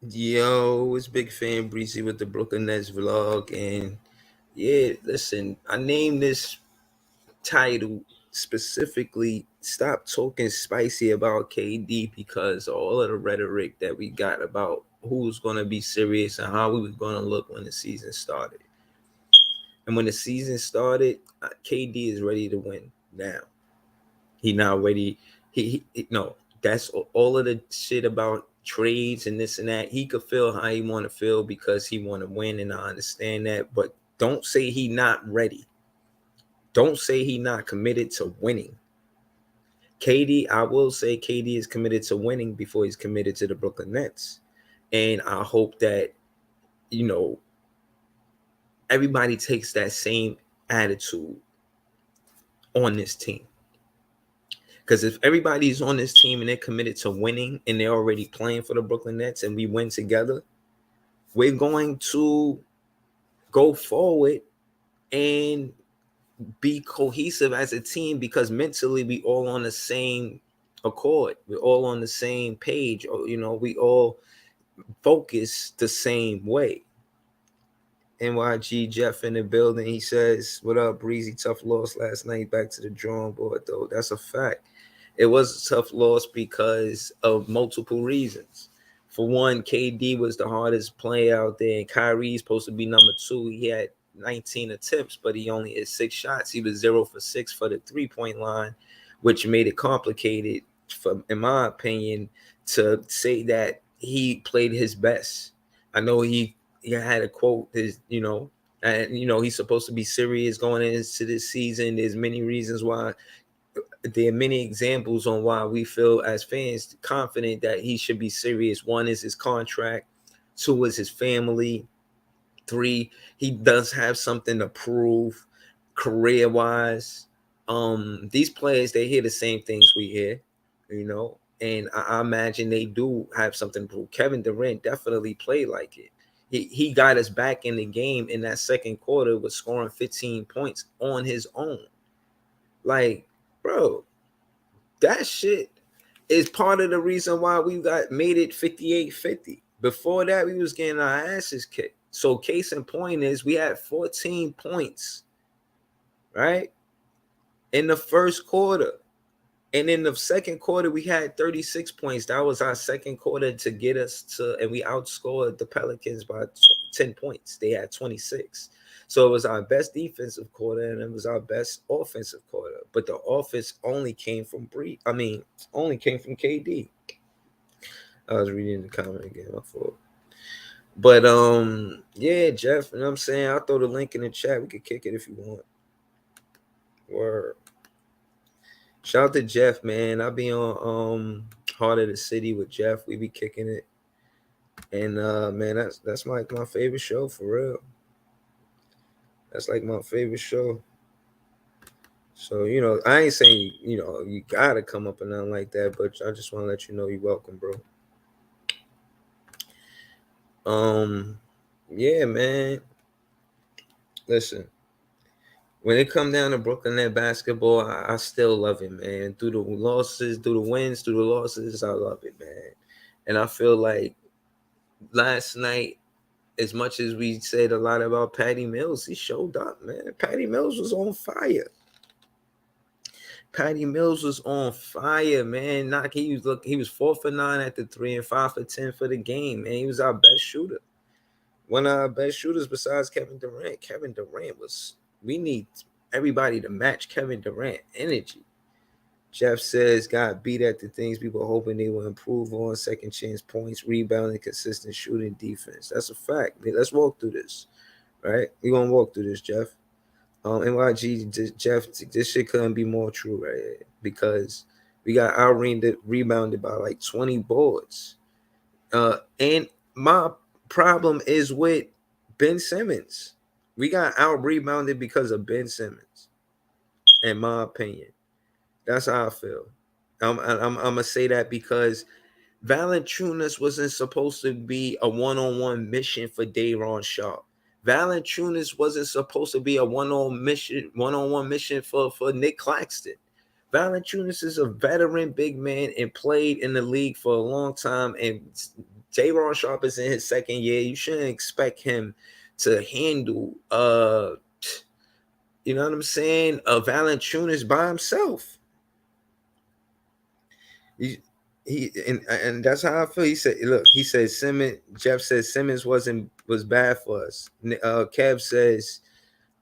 Yo, it's Big Fan Breezy with the Brooklyn Nets vlog. And yeah, listen, I named this title specifically Stop Talking Spicy About KD because of all of the rhetoric that we got about who was going to be serious and how we was going to look when the season started. And when the season started, KD is ready to win now. He not ready. No. That's all of the shit about trades and this and that. He could feel how he want to feel because he want to win, and I understand that. But don't say he not ready. Don't say he not committed to winning. KD, I will say KD is committed to winning before he's committed to the Brooklyn Nets, and I hope that you know everybody takes that same attitude on this team. Because if everybody's on this team and they're committed to winning and they're already playing for the Brooklyn Nets and we win together, we're going to go forward and be cohesive as a team because mentally we all on the same accord. We're all on the same page. Or, we all focus the same way. NYG Jeff in the building. He says, "What up, Breezy? Tough loss last night. Back to the drawing board, though. That's a fact. It was a tough loss because of multiple reasons. For one, KD was the hardest player out there, and Kyrie's supposed to be number two. He had 19 attempts, but he only hit 6 shots. He was 0 for 6 for the 3-point line, which made it complicated, in my opinion, to say that he played his best. I know he had a quote, and he's supposed to be serious going into this season. There's many reasons why there are many examples on why we feel as fans confident that he should be serious. One is his contract, two is his family, three, he does have something to prove career wise. These players, they hear the same things we hear, and I imagine they do have something to prove. Kevin Durant definitely played like it. He got us back in the game in that second quarter with scoring 15 points on his own. Like, bro, that shit is part of the reason why we got made it 58-50. Before that, we was getting our asses kicked. So case in point is we had 14 points, right? In the first quarter. And in the second quarter, we had 36 points. That was our second quarter to get us to, and we outscored the Pelicans by 10 points. They had 26. So it was our best defensive quarter and it was our best offensive quarter. But the offense only came from only came from KD. I was reading the comment again, my fault. But yeah, Jeff, you know what I'm saying? I'll throw the link in the chat. We could kick it if you want. Word. Shout out to Jeff, man. I'll be on Heart of the City with Jeff. We be kicking it. And man, that's like my favorite show for real. That's like my favorite show. So, I ain't saying you gotta come up and nothing like that, but I just want to let you know you're welcome, bro. Yeah, man. Listen, when it come down to Brooklyn Net basketball, I still love it, man. Through the losses, through the wins, through the losses, I love it, man. And I feel like last night, as much as we said a lot about Patty Mills, he showed up, man. Patty Mills was on fire. Patty Mills was on fire, man. He was 4 for 9 at the 3 and 5 for 10 for the game, man. He was our best shooter. One of our best shooters besides Kevin Durant. Kevin Durant was. We need everybody to match Kevin Durant energy. Jeff says got beat at the things people hoping they will improve on: second chance points, rebounding, consistent shooting, defense. That's a fact. Let's walk through this, right? We're gonna walk through this, Jeff. NYG, Jeff, this shit couldn't be more true, right? Because we got out rebounded by like 20 boards. And my problem is with Ben Simmons. We got out rebounded because of Ben Simmons, in my opinion. That's how I feel. I'm gonna say that because Valanciunas wasn't supposed to be a one-on-one mission for Day'Ron Sharpe. Valanciunas wasn't supposed to be a one-on-one mission for Nick Claxton. Valanciunas is a veteran big man and played in the league for a long time and J-Ron Sharp is in his second year. You shouldn't expect him to handle you know what I'm saying, Valanciunas by himself. He, and that's how I feel. He said, look, he said Simmons. Jeff says Simmons was bad for us. Kev says,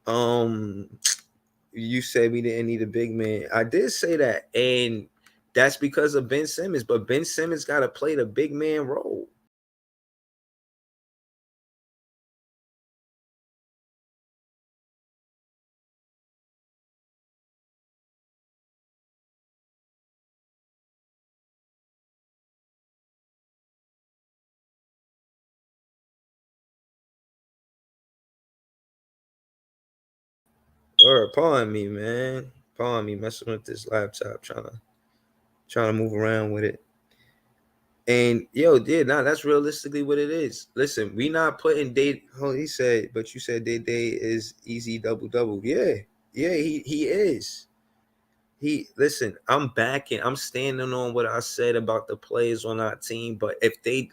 um, you said we didn't need a big man. I did say that, and that's because of Ben Simmons. But Ben Simmons got to play the big man role. Or pardon me, man. Pardon me, messing with this laptop, trying to move around with it. And yo, yeah, nah, that's realistically what it is. Listen, we not putting Day. Oh, he said, but you said Day is easy double double. Yeah, yeah, he is. He listen. I'm backing. I'm standing on what I said about the players on our team. But if they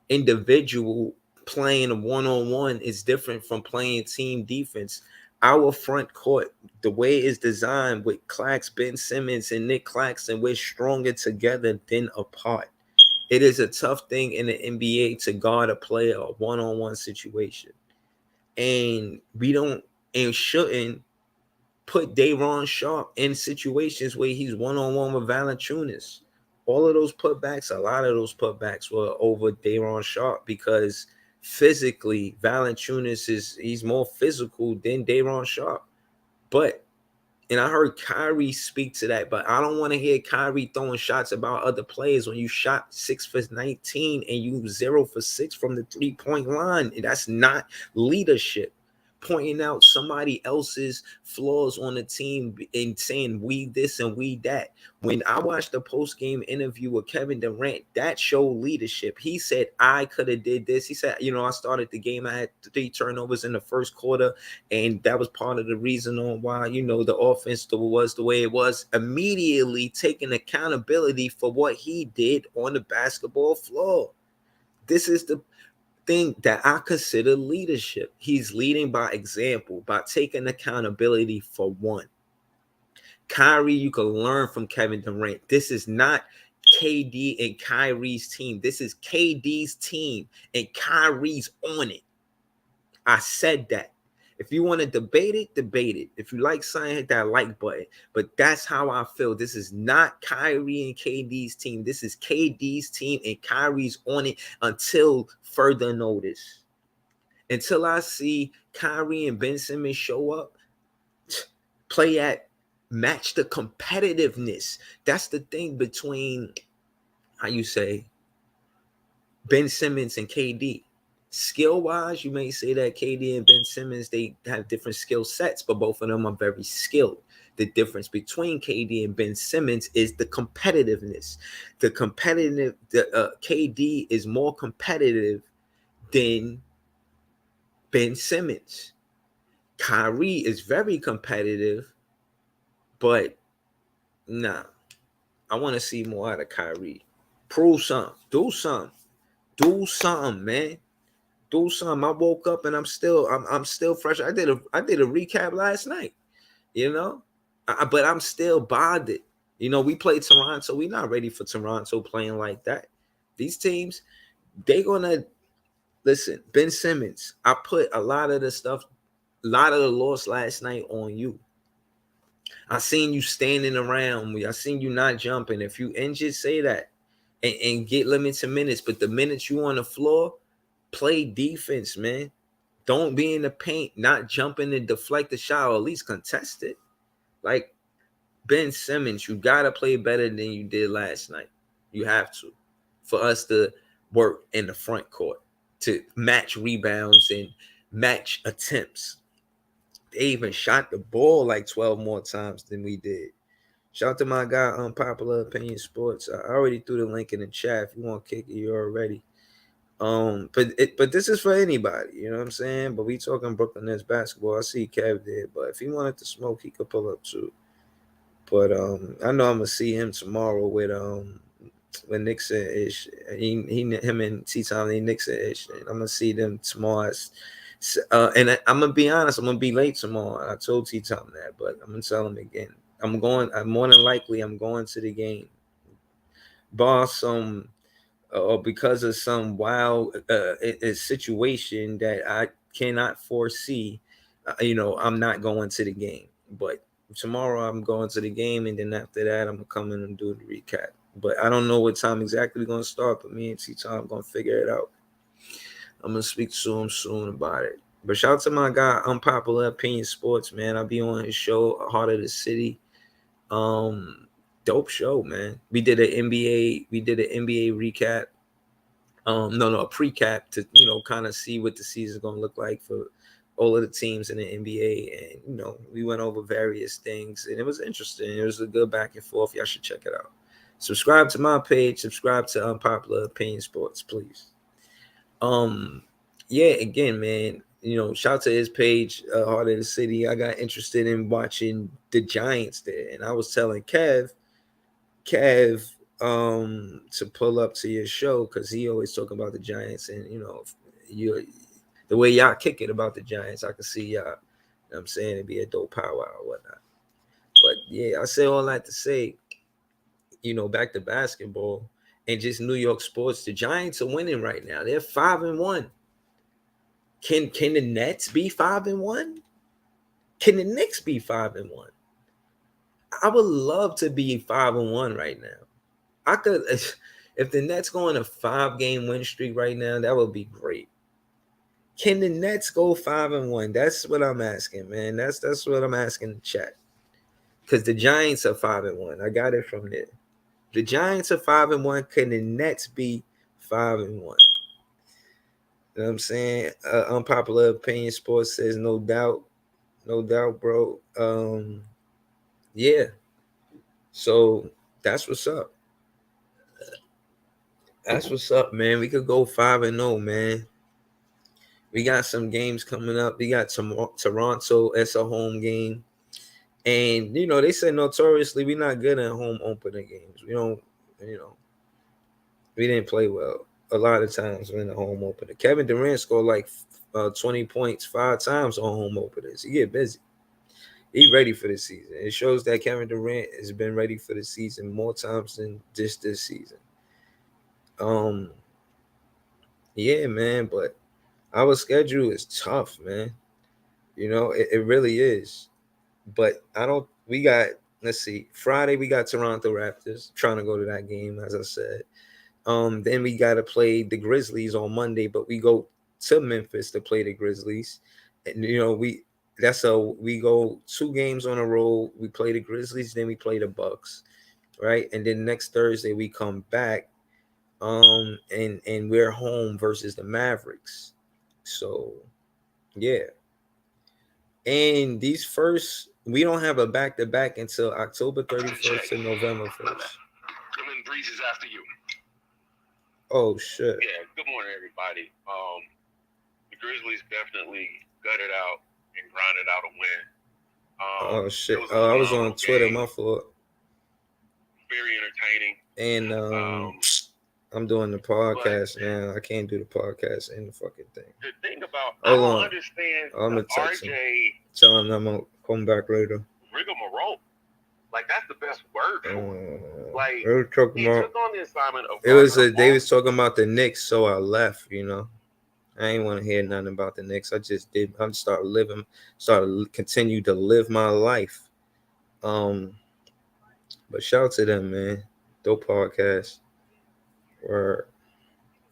individual playing one on one is different from playing team defense. Our front court, the way it's designed with Clax, Ben Simmons, and Nick Claxton, we're stronger together than apart. It is a tough thing in the NBA to guard a player a one-on-one situation. And we don't and shouldn't put Dayron Sharp in situations where he's one-on-one with Valanciunas. All of those putbacks, a lot of those putbacks were over Dayron Sharp because physically, Valanciunas he's more physical than Dayron Sharp. But and I heard Kyrie speak to that, but I don't want to hear Kyrie throwing shots about other players when you shot 6 for 19 and you 0 for 6 from the 3-point line. That's not leadership. Pointing out somebody else's flaws on the team and saying we this and we that. When I watched the post-game interview with Kevin Durant, that showed leadership. He said, I could have did this. He said, I started the game. I had 3 turnovers in the first quarter, and that was part of the reason on why, the offense was the way it was. Immediately taking accountability for what he did on the basketball floor. This is the thing that I consider leadership. He's leading by example, by taking accountability for one. Kyrie, you can learn from Kevin Durant. This is not KD and Kyrie's team. This is KD's team, and Kyrie's on it. I said that. If you want to debate it, debate it. If you like something, hit that like button. But that's how I feel. This is not Kyrie and KD's team. This is KD's team, and Kyrie's on it until further notice. Until I see Kyrie and Ben Simmons show up, play at match the competitiveness. That's the thing between, how you say, Ben Simmons and KD. Skill wise, you may say that KD and Ben Simmons, they have different skill sets, but both of them are very skilled. The difference between KD and Ben Simmons is the competitiveness. KD is more competitive than Ben Simmons. Kyrie is very competitive, but nah, I want to see more out of Kyrie. Prove something. Do something. Do something, man. Do something. I woke up and I'm still fresh. I did a recap last night, but I'm still bothered. We played Toronto. We're not ready for Toronto playing like that. These teams, they gonna listen. Ben Simmons, I put a lot of the loss last night on you. I seen you standing around. I seen you not jumping. If you injured, say that and get limited minutes. But the minutes you on the floor, play defense, man. Don't be in the paint, not jumping and deflect the shot, or at least contest it. Like Ben Simmons, you gotta play better than you did last night. You have to, for us to work in the front court, to match rebounds and match attempts. They even shot the ball like 12 more times than we did. Shout out to my guy, Unpopular Opinion Sports. I already threw the link in the chat. If you want to kick it, you're already. But this is for anybody, you know what I'm saying? But we talking Brooklyn Nets basketball. I see Kev there, but if he wanted to smoke, he could pull up too. But I know I'm gonna see him tomorrow with with Nixon ish. Him and T Tom, they Nixon ish. And I'm gonna see them tomorrow. I'm gonna be honest. I'm gonna be late tomorrow. I told T Tom that, but I'm gonna tell him again. I'm going. More than likely, I'm going to the game. Bar some, or because of some wild situation that I cannot foresee. I'm not going to the game. But tomorrow I'm going to the game, and then after that I'm gonna come in and do the recap. But I don't know what time exactly we're gonna start. But me and T Tom gonna figure it out. I'm gonna speak to him soon about it. But shout out to my guy, Unpopular Opinion Sports, man. I'll be on his show, Heart of the City. Um, Dope show, man. We did an NBA recap. No, a pre-cap to kind of see what the season's gonna look like for all of the teams in the NBA, and we went over various things, and it was interesting. It was a good back and forth. Y'all should check it out. Subscribe to my page. Subscribe to Unpopular Opinion Sports, please. Yeah, again, man. Shout to his page, Heart of the City. I got interested in watching the Giants there, and I was telling Kev, to pull up to your show because he always talking about the Giants, and you the way y'all kick it about the Giants, I can see y'all. I'm saying it'd be a dope powwow or whatnot. But yeah, I say all that to say, back to basketball and just New York sports. The Giants are winning right now. They're 5-1. Can the Nets be 5-1? Can the Knicks be 5-1? I would love to be 5-1 right now. I could, if the Nets go on a 5-game win streak right now, that would be great. Can the Nets go 5-1? That's what I'm asking, man. That's what I'm asking the chat. Because the Giants are 5-1. I got it from there. The Giants are 5-1. Can the Nets be 5-1? You know what I'm saying? Unpopular Opinion Sports says no doubt. No doubt, bro. Yeah. So that's what's up. That's what's up, man. We could go 5-0, man. We got some games coming up. We got Toronto. It's a home game. And, they say notoriously we're not good at home opener games. We don't, we didn't play well a lot of times in the home opener. Kevin Durant scored like 20 points 5 times on home openers. He get busy. He ready for the season. It shows that Kevin Durant has been ready for the season more times than just this season. Yeah, man, but our schedule is tough, man. It really is. But let's see, Friday we got Toronto Raptors, trying to go to that game, as I said. Then we got to play the Grizzlies on Monday, but we go to Memphis to play the Grizzlies. And, we go 2 games on a roll. We play the Grizzlies, then we play the Bucks, right? And then next Thursday we come back, and we're home versus the Mavericks. So, yeah. And we don't have a back-to-back until October 31st to November 1st. And then Breeze is after you. Oh, shit. Yeah, good morning, everybody. The Grizzlies definitely gutted out and grinded out a win. Oh, shit. I was on Twitter, my fault. Very entertaining. And I'm doing the podcast now. I can't do the podcast in the fucking thing. The thing about, I don't understand I'm gonna text RJ. Him. Tell him I'm going to come back later. Rigmarole. Like, that's the best word for it. Like, they were talking he about, took on the assignment of they was talking about the Knicks, so I left, I ain't want to hear nothing about the Knicks. I just continue to live my life. But shout out to them, man. Dope podcast. Word.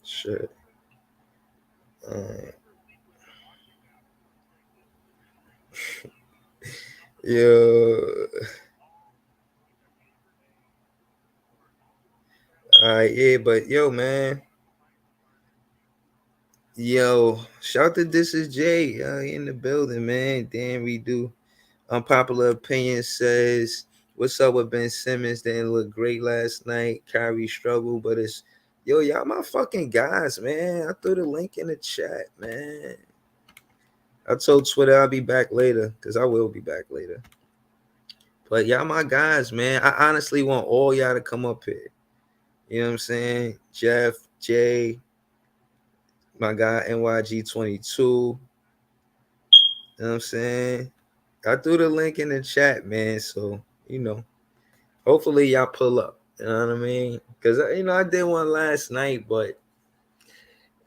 Shit. Yo. Yeah, but yo, man. Yo, shout to This Is Jay in the building, man. Damn, we do. Unpopular Opinion says, what's up with Ben Simmons? Didn't look great last night. Kyrie struggled, but y'all my fucking guys, man. I threw the link in the chat, man. I told Twitter I'll be back later, because I will be back later. But y'all my guys, man. I honestly want all y'all to come up here. You know what I'm saying? Jeff, Jay, my guy NYG22. You know what I'm saying? I threw the link in the chat, man. So, hopefully y'all pull up. You know what I mean? Because, I did one last night, but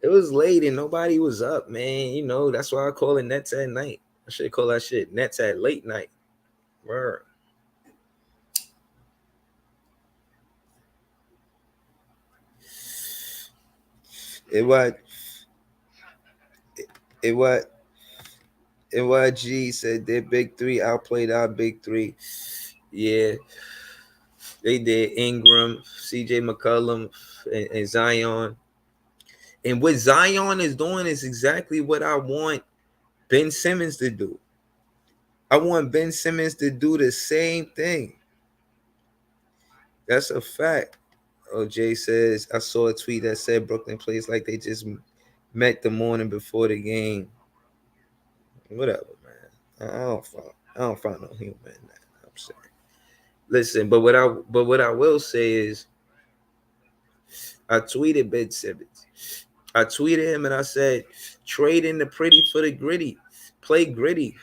it was late and nobody was up, man. That's why I call it Nets at night. I should call that shit Nets at late night. Word. It what? It what? NYG said their big three outplayed our big three. Yeah, they did. Ingram, CJ McCollum, and Zion. And what Zion is doing is exactly what I want Ben Simmons to do. I want Ben Simmons to do the same thing. That's a fact. OJ says, I saw a tweet that said Brooklyn plays like they just met the morning before the game. Whatever, man. I don't find no humor in that. I'm saying. Listen, but what I will say is I tweeted Ben Simmons. I tweeted him and I said, trade in the pretty for the gritty. Play gritty.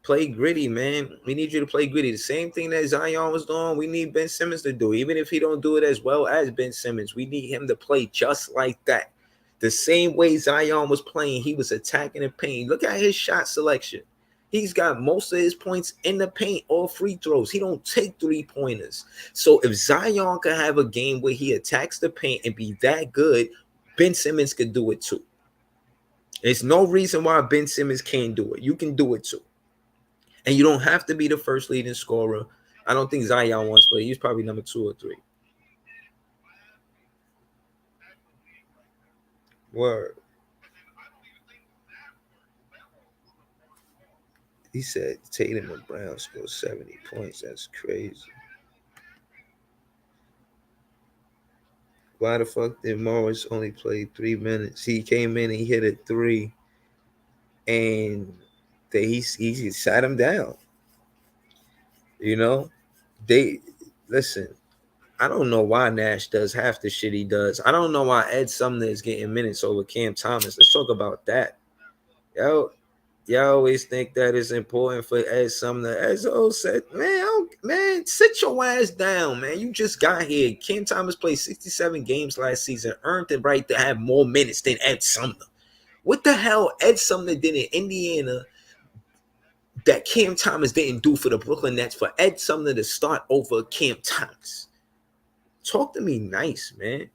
Play gritty, man. We need you to play gritty. The same thing that Zion was doing, we need Ben Simmons to do. Even if he don't do it as well as Ben Simmons, we need him to play just like that. The same way Zion was playing, he was attacking the paint. Look at his shot selection. He's got most of his points in the paint, all free throws. He don't take 3-pointers. So if Zion could have a game where he attacks the paint and be that good, Ben Simmons could do it too. There's no reason why Ben Simmons can't do it. You can do it too. And you don't have to be the first leading scorer. I don't think Zion wants to play. He's probably number 2 or 3. Word. He said Tatum and Brown scored 70 points. That's crazy. Why the fuck did Morris only play 3 minutes? He came in and he hit a 3, and he sat him down. They listen. I don't know why Nash does half the shit he does. I don't know why Ed Sumner is getting minutes over Cam Thomas. Let's talk about that. Y'all always think that it's important for Ed Sumner. As O said, man, sit your ass down, man. You just got here. Cam Thomas played 67 games last season, earned the right to have more minutes than Ed Sumner. What the hell Ed Sumner did in Indiana that Cam Thomas didn't do for the Brooklyn Nets for Ed Sumner to start over Cam Thomas? Talk to me nice, man.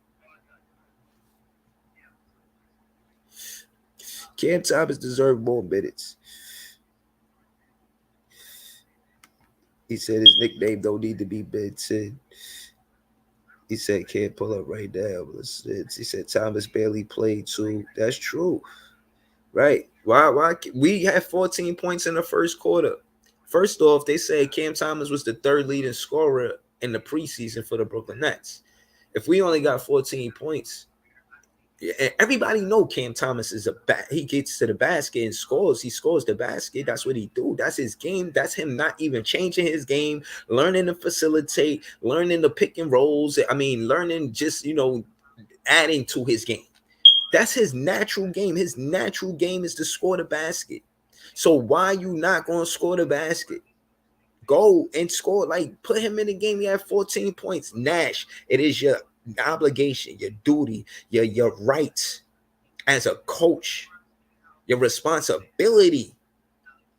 Cam Thomas deserved more minutes. He said his nickname don't need to be Ben Sid. He said can't pull up right now. He said Thomas barely played too. That's true. Right. Why we had 14 points in the first quarter. First off, they said Cam Thomas was the third leading scorer in the preseason for the Brooklyn Nets. If we only got 14 points, everybody know Cam Thomas is he gets to the basket and scores. He scores the basket. That's what he do. That's his game. That's him not even changing his game, learning to facilitate, learning the pick and rolls. I mean, learning just, adding to his game. That's his natural game. His natural game is to score the basket. So why you not going to score the basket? Go and score. Like, put him in the game. He had 14 points. Nash, it is your obligation, your duty, your rights as a coach, your responsibility.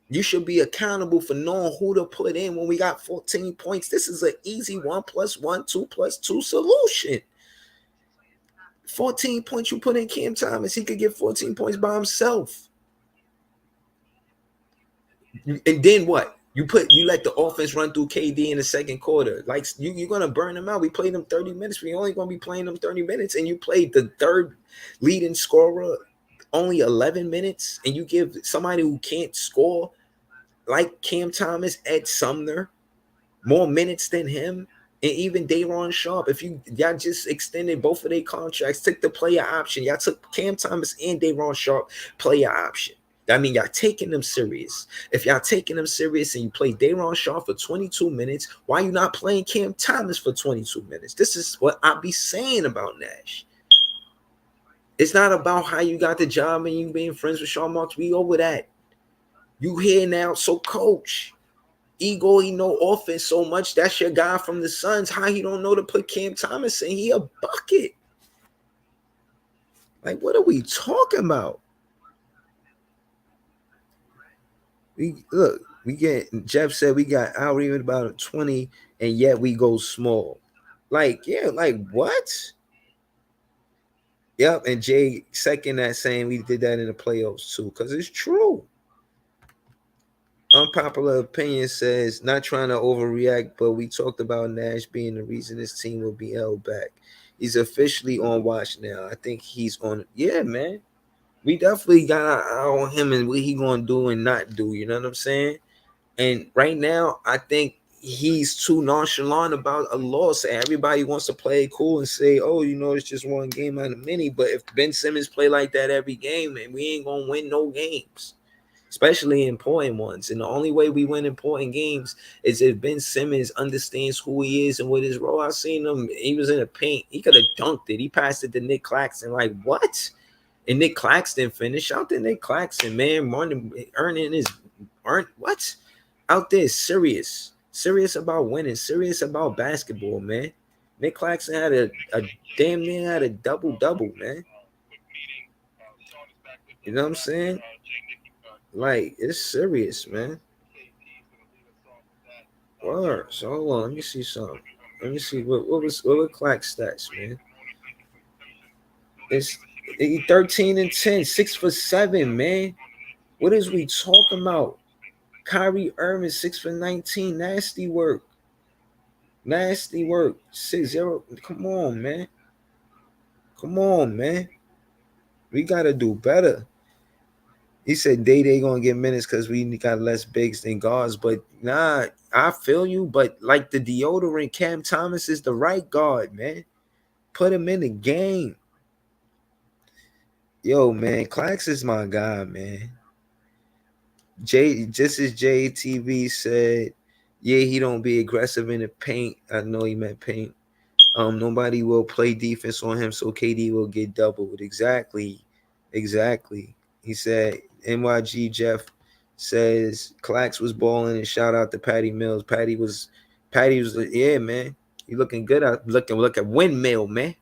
You should be accountable for knowing who to put in when we got 14 points. This is an easy 1 + 1, 2 + 2 solution. 14 points, you put in Cam Thomas, he could get 14 points by himself. And then what? You let the offense run through KD in the second quarter. Like, you're gonna burn them out. We played them 30 minutes. We only gonna be playing them 30 minutes, and you played the third leading scorer only 11 minutes, and you give somebody who can't score like Cam Thomas, Ed Sumner, more minutes than him. And even Day'Ron Sharpe, if y'all just extended both of their contracts, took the player option. Y'all took Cam Thomas and Day'Ron Sharpe player option. I mean, y'all taking them serious. If y'all taking them serious and you play Dayron Shaw for 22 minutes, why you not playing Cam Thomas for 22 minutes? This is what I be saying about Nash. It's not about how you got the job and you being friends with Sean Marks. We over that. You here now, so coach. Ego, he know offense so much. That's your guy from the Suns. How he don't know to put Cam Thomas in? He a bucket. Like, what are we talking about? We get Jeff said we got out even about 20, and yet we go small. Like, yeah, like what? Yep, and Jay second that saying we did that in the playoffs too, because it's true. Unpopular opinion says not trying to overreact, but we talked about Nash being the reason this team will be held back. He's officially on watch now. I think he's on. Yeah, man. We definitely got our eye on him and what he gonna do and not do. You know what I'm saying? And right now, I think he's too nonchalant about a loss. Everybody wants to play it cool and say, "Oh, you know, it's just one game out of many." But if Ben Simmons play like that every game, man, we ain't gonna win no games, especially important ones. And the only way we win important games is if Ben Simmons understands who he is and what his role. I seen him; he was in the paint. He could have dunked it. He passed it to Nick Claxton. Like what? And Nick Claxton finished. Out there, Nick Claxton, man, earning his what? Out there serious about winning, serious about basketball, man. Nick Claxton had a damn near had a double, man. You know what I'm saying? Like, it's serious, man. Word. So hold on, let me see something. Let me see what were Clax stats, man. It's 13 and 10, 6 for 7, man. What is we talking about? Kyrie Irving 6 for 19. Nasty work. Nasty work. 6-0. Come on, man. Come on, man. We gotta do better. He said they gonna get minutes because we got less bigs than guards. But nah, I feel you. But like the deodorant, Cam Thomas is the right guard, man. Put him in the game. Yo, man, Clax is my guy, man. Just as JTV said, yeah, he don't be aggressive in the paint. I know he meant paint. Nobody will play defense on him, so KD will get doubled. Exactly. He said NYG Jeff says Clax was balling and shout out to Patty Mills. Patty was yeah, man. You looking good out look at windmill, man.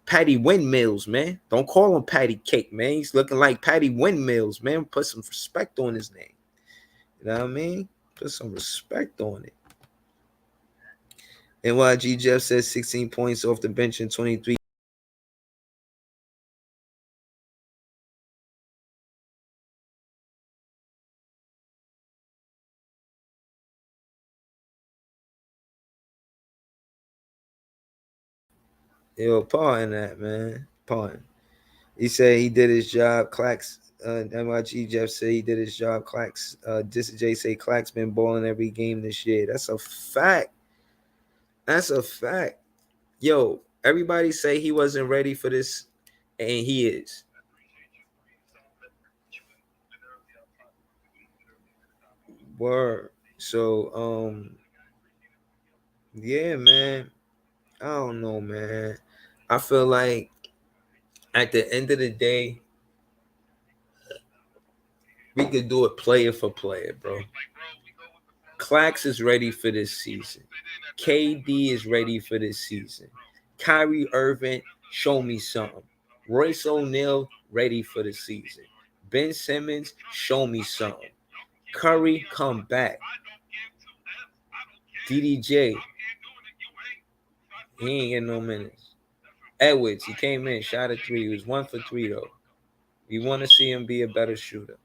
Patty Windmills, man. Don't call him Patty Cake, man. He's looking like Patty Windmills, man. Put some respect on his name. You know what I mean? Put some respect on it. NYG Jeff says 16 points off the bench in 23. Yo, pardon that, man. Pardon. He said he did his job. Clax, NYG Jeff said he did his job. Clax, this Jay say Clax been balling every game this year. That's a fact. That's a fact. Yo, everybody say he wasn't ready for this, and he is. Word. So, yeah, man. I don't know, man. I feel like at the end of the day, we could do it player for player, bro. Clax is ready for this season. KD is ready for this season. Kyrie Irving, show me something. Royce O'Neal, ready for the season. Ben Simmons, show me something. Curry, come back. DDJ, he ain't getting no minutes. Edwards, he came in, shot a 3. He was 1 for 3, though. We want to see him be a better shooter.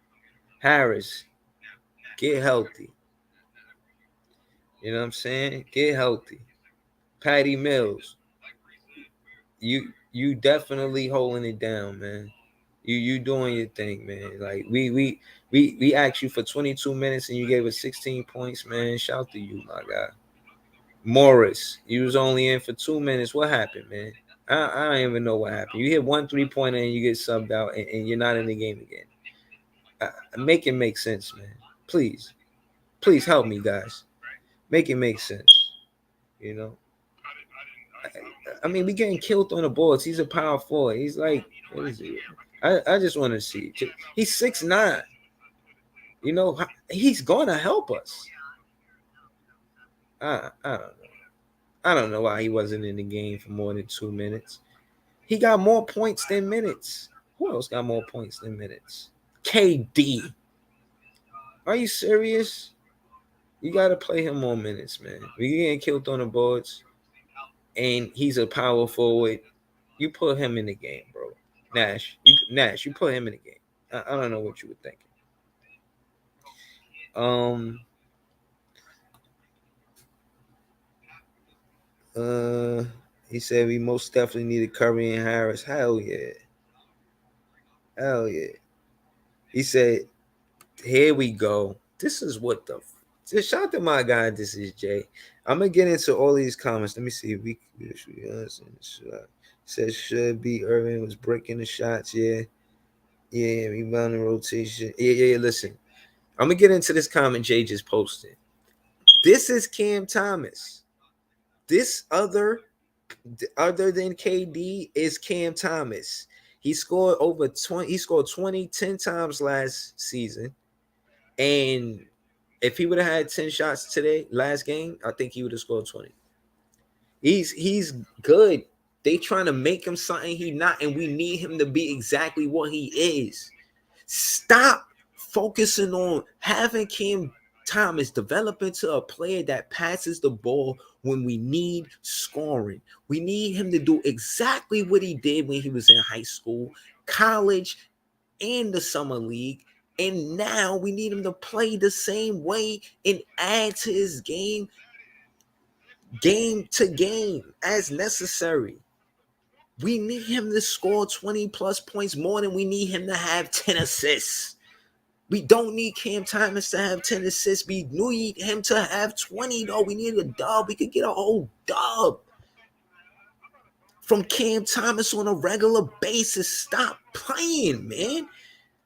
Harris, get healthy. You know what I'm saying? Get healthy. Patty Mills, you definitely holding it down, man. You doing your thing, man. Like we asked you for 22 minutes and you gave us 16 points, man. Shout to you, my guy. Morris, you was only in for 2 minutes. What happened, man? I don't even know what happened. You hit 1 3-pointer and you get subbed out and you're not in the game again. Make it make sense, man. Please, please help me, guys. Make it make sense. You know, I mean, we getting killed on the boards. He's a power forward. He's like, what is he? I just want to see. He's 6'9". You know, he's gonna help us. I don't know. I don't know why he wasn't in the game for more than 2 minutes. He got more points than minutes. Who else got more points than minutes? KD. Are you serious? You gotta play him more minutes, man. We getting killed on the boards, and he's a power forward. You put him in the game, bro. Nash, you put him in the game. I don't know what you were thinking. Um. He said we most definitely needed Curry and Harris. Hell yeah. Hell yeah. He said, here we go. This is what the. Just shout to my guy. This is Jay. I'm gonna get into all these comments. Let me see. We said should be Irving was breaking the shots. Yeah, yeah. Rebounding rotation. Yeah. Listen, I'm gonna get into this comment Jay just posted. This is Cam Thomas. This other than KD is Cam Thomas. He scored over 20. He scored 20 10 times last season. And if he would have had 10 shots today, last game, I think he would have scored 20. He's good. They trying to make him something he not, and we need him to be exactly what he is. Stop focusing on having Cam Thomas develop into a player that passes the ball when we need scoring. We need him to do exactly what he did when he was in high school, college, and the summer league. And now we need him to play the same way and add to his game to game as necessary. We need him to score 20 plus points more than we need him to have 10 assists. We don't need Cam Thomas to have 10 assists. We need him to have 20, though. We need a dub. We could get a whole dub from Cam Thomas on a regular basis. Stop playing, man.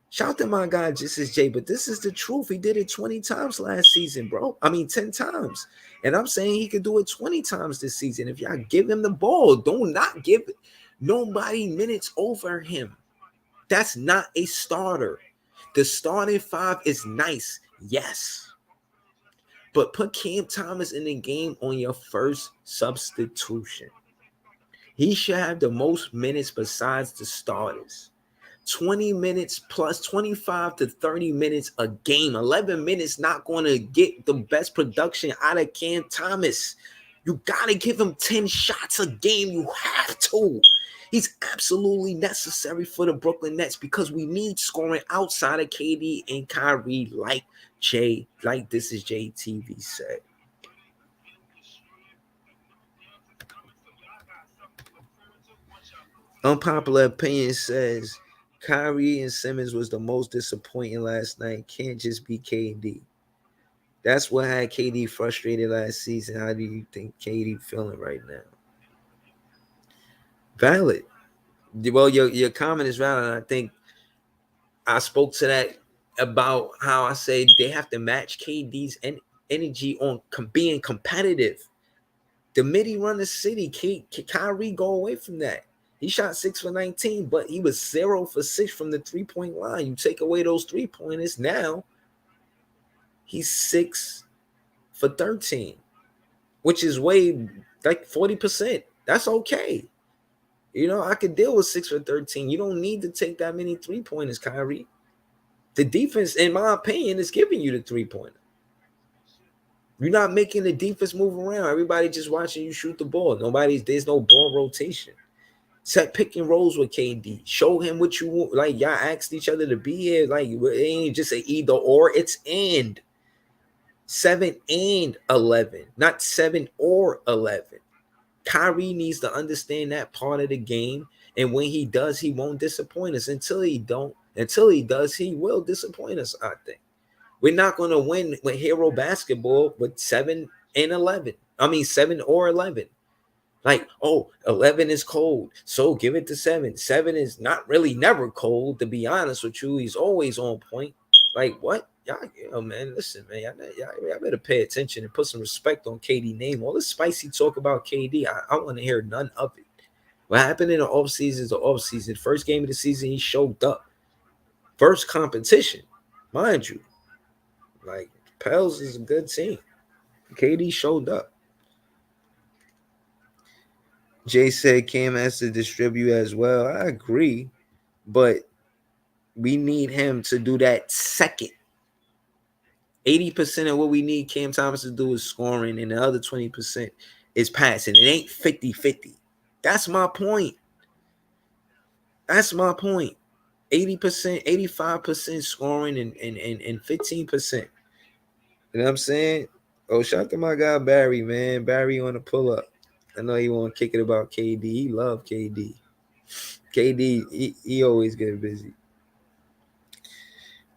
Shout to my guy, Just as Jay, but this is the truth. He did it 20 times last season, bro. I mean, 10 times. And I'm saying he could do it 20 times this season. If y'all give him the ball, do not give nobody minutes over him. That's not a starter. The starting five is nice, yes. But put Cam Thomas in the game on your first substitution. He should have the most minutes besides the starters. 20 minutes plus 25 to 30 minutes a game. 11 minutes not going to get the best production out of Cam Thomas. You got to give him 10 shots a game. You have to. He's absolutely necessary for the Brooklyn Nets because we need scoring outside of KD and Kyrie like This Is JTV said. Unpopular opinion says Kyrie and Simmons was the most disappointing last night. Can't just be KD. That's what had KD frustrated last season. How do you think KD feeling right now? Valid. Well, your comment is valid. I think I spoke to that about how I say they have to match KD's energy on being competitive. The midi run the city. Kyrie go away from that. He shot 6 for 19, but he was 0 for 6 from the 3-point line. You take away those 3-pointers, now he's 6 for 13, which is way like 40%. That's okay. You know, I could deal with 6 for 13. You don't need to take that many 3-pointers, Kyrie. The defense, in my opinion, is giving you the 3-pointer. You're not making the defense move around. Everybody just watching you shoot the ball. There's no ball rotation. Set pick and rolls with KD. Show him what you want. Like, y'all asked each other to be here. Like, it ain't just an either or. It's and. 7 and 11. Not 7 or 11. Kyrie needs to understand that part of the game. And when he does, he won't disappoint us. Until he does, he will disappoint us, I think. We're not going to win with hero basketball with 7 and 11. I mean, 7 or 11. Like, 11 is cold, so give it to 7. 7 is not really never cold, to be honest with you. He's always on point. Like what? Y'all, man, listen, man, y'all better pay attention and put some respect on KD name. All this spicy talk about KD, I want to hear none of it. What happened in the off season is the off season. First game of the season, he showed up. First competition, mind you. Like Pels is a good team. KD showed up. Jay said Cam has to distribute as well. I agree, but we need him to do that second. 80% of what we need Cam Thomas to do is scoring, and the other 20% is passing. It ain't 50-50. That's my point. That's my point. 80%, 85% scoring and 15%. You know what I'm saying? Oh, shout out to my guy Barry, man. Barry on the pull up. I know he want to kick it about KD. He love KD. KD, he always get busy.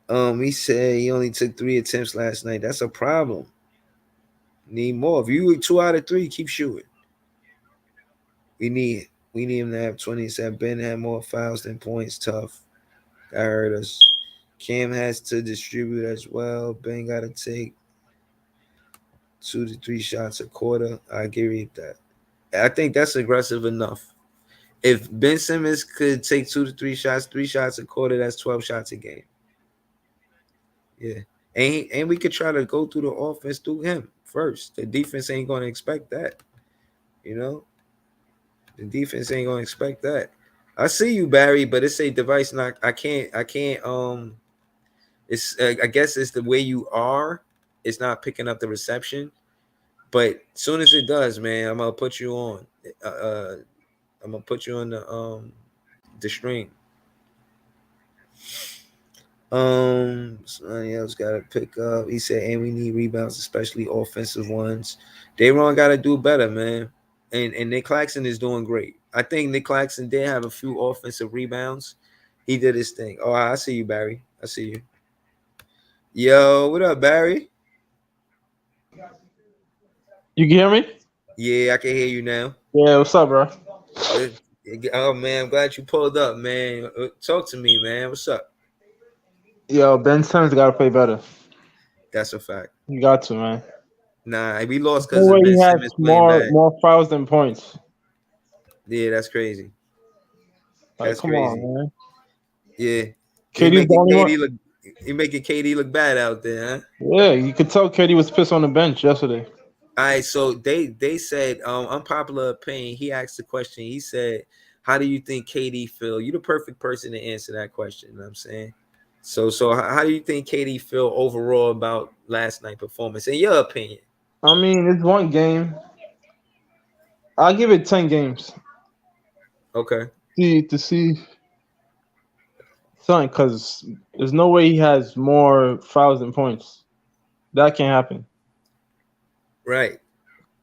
He said he only took 3 attempts last night. That's a problem. Need more. If you 2 out of 3, keep shooting. We need him to have 27. Ben had more fouls than points. Tough. That hurt us. Cam has to distribute as well. Ben got to take 2 to 3 shots a quarter. I agree with that. I think that's aggressive enough. If Ben Simmons could take 2 to 3 shots, 3 shots a quarter, that's 12 shots a game. Yeah. And we could try to go through the offense through him first. The defense ain't gonna expect that. You know? The defense ain't gonna expect that. I see you, Barry, but it's a device not I can't it's I guess it's the way you are. It's not picking up the reception. But as soon as it does, man, I'm gonna put you on. I'm gonna put you on the string. Somebody else got to pick up. He said, and we need rebounds, especially offensive ones. Dayron got to do better, man. And Nick Claxton is doing great. I think Nick Claxton did have a few offensive rebounds. He did his thing. Oh, I see you, Barry. I see you. Yo, what up, Barry? You can hear me? Yeah, I can hear you now. Yeah, what's up, bro? Good. Oh man, I'm glad you pulled up, man. Talk to me, man. What's up? Yo, Ben Simmons got to play better. That's a fact. You got to, man. Nah, we lost No because way of Ben he has Simmons playing bad. more fouls than points. Yeah, that's crazy. Like, That's come crazy. on, man. Yeah, he KD's the making only one. KD look. He making KD look bad out there, huh? Yeah, you could tell KD was pissed on the bench yesterday. All right, so they said unpopular opinion. He asked the question. He said, "How do you think KD feel?" You're the perfect person to answer that question. You know what I'm saying? So how do you think KD feel overall about last night performance? In your opinion? I mean, it's one game. I'll give it 10 games. Okay. See something, because there's no way he has more fouls than points. That can't happen. Right.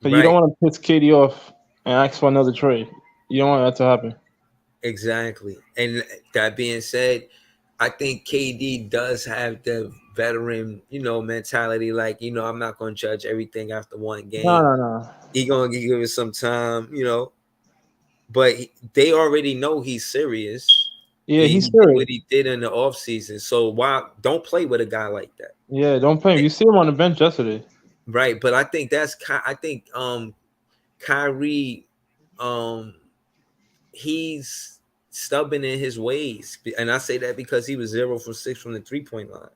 So you don't Right. want to piss KD off and ask for another trade. You don't want that to happen. Exactly. And that being said, I think KD does have the veteran, mentality. Like, I'm not going to judge everything after one No, game. no, no. He going to give it some time. But they already know he's serious. Yeah, And he's he did what serious. he did in the offseason. So why don't play with a guy like that? Yeah, don't play him. You see him on the bench yesterday. Right. But I think I think Kyrie, um he's stubborn in his ways. And I say that because he was 0 for 6 from the 3-point line.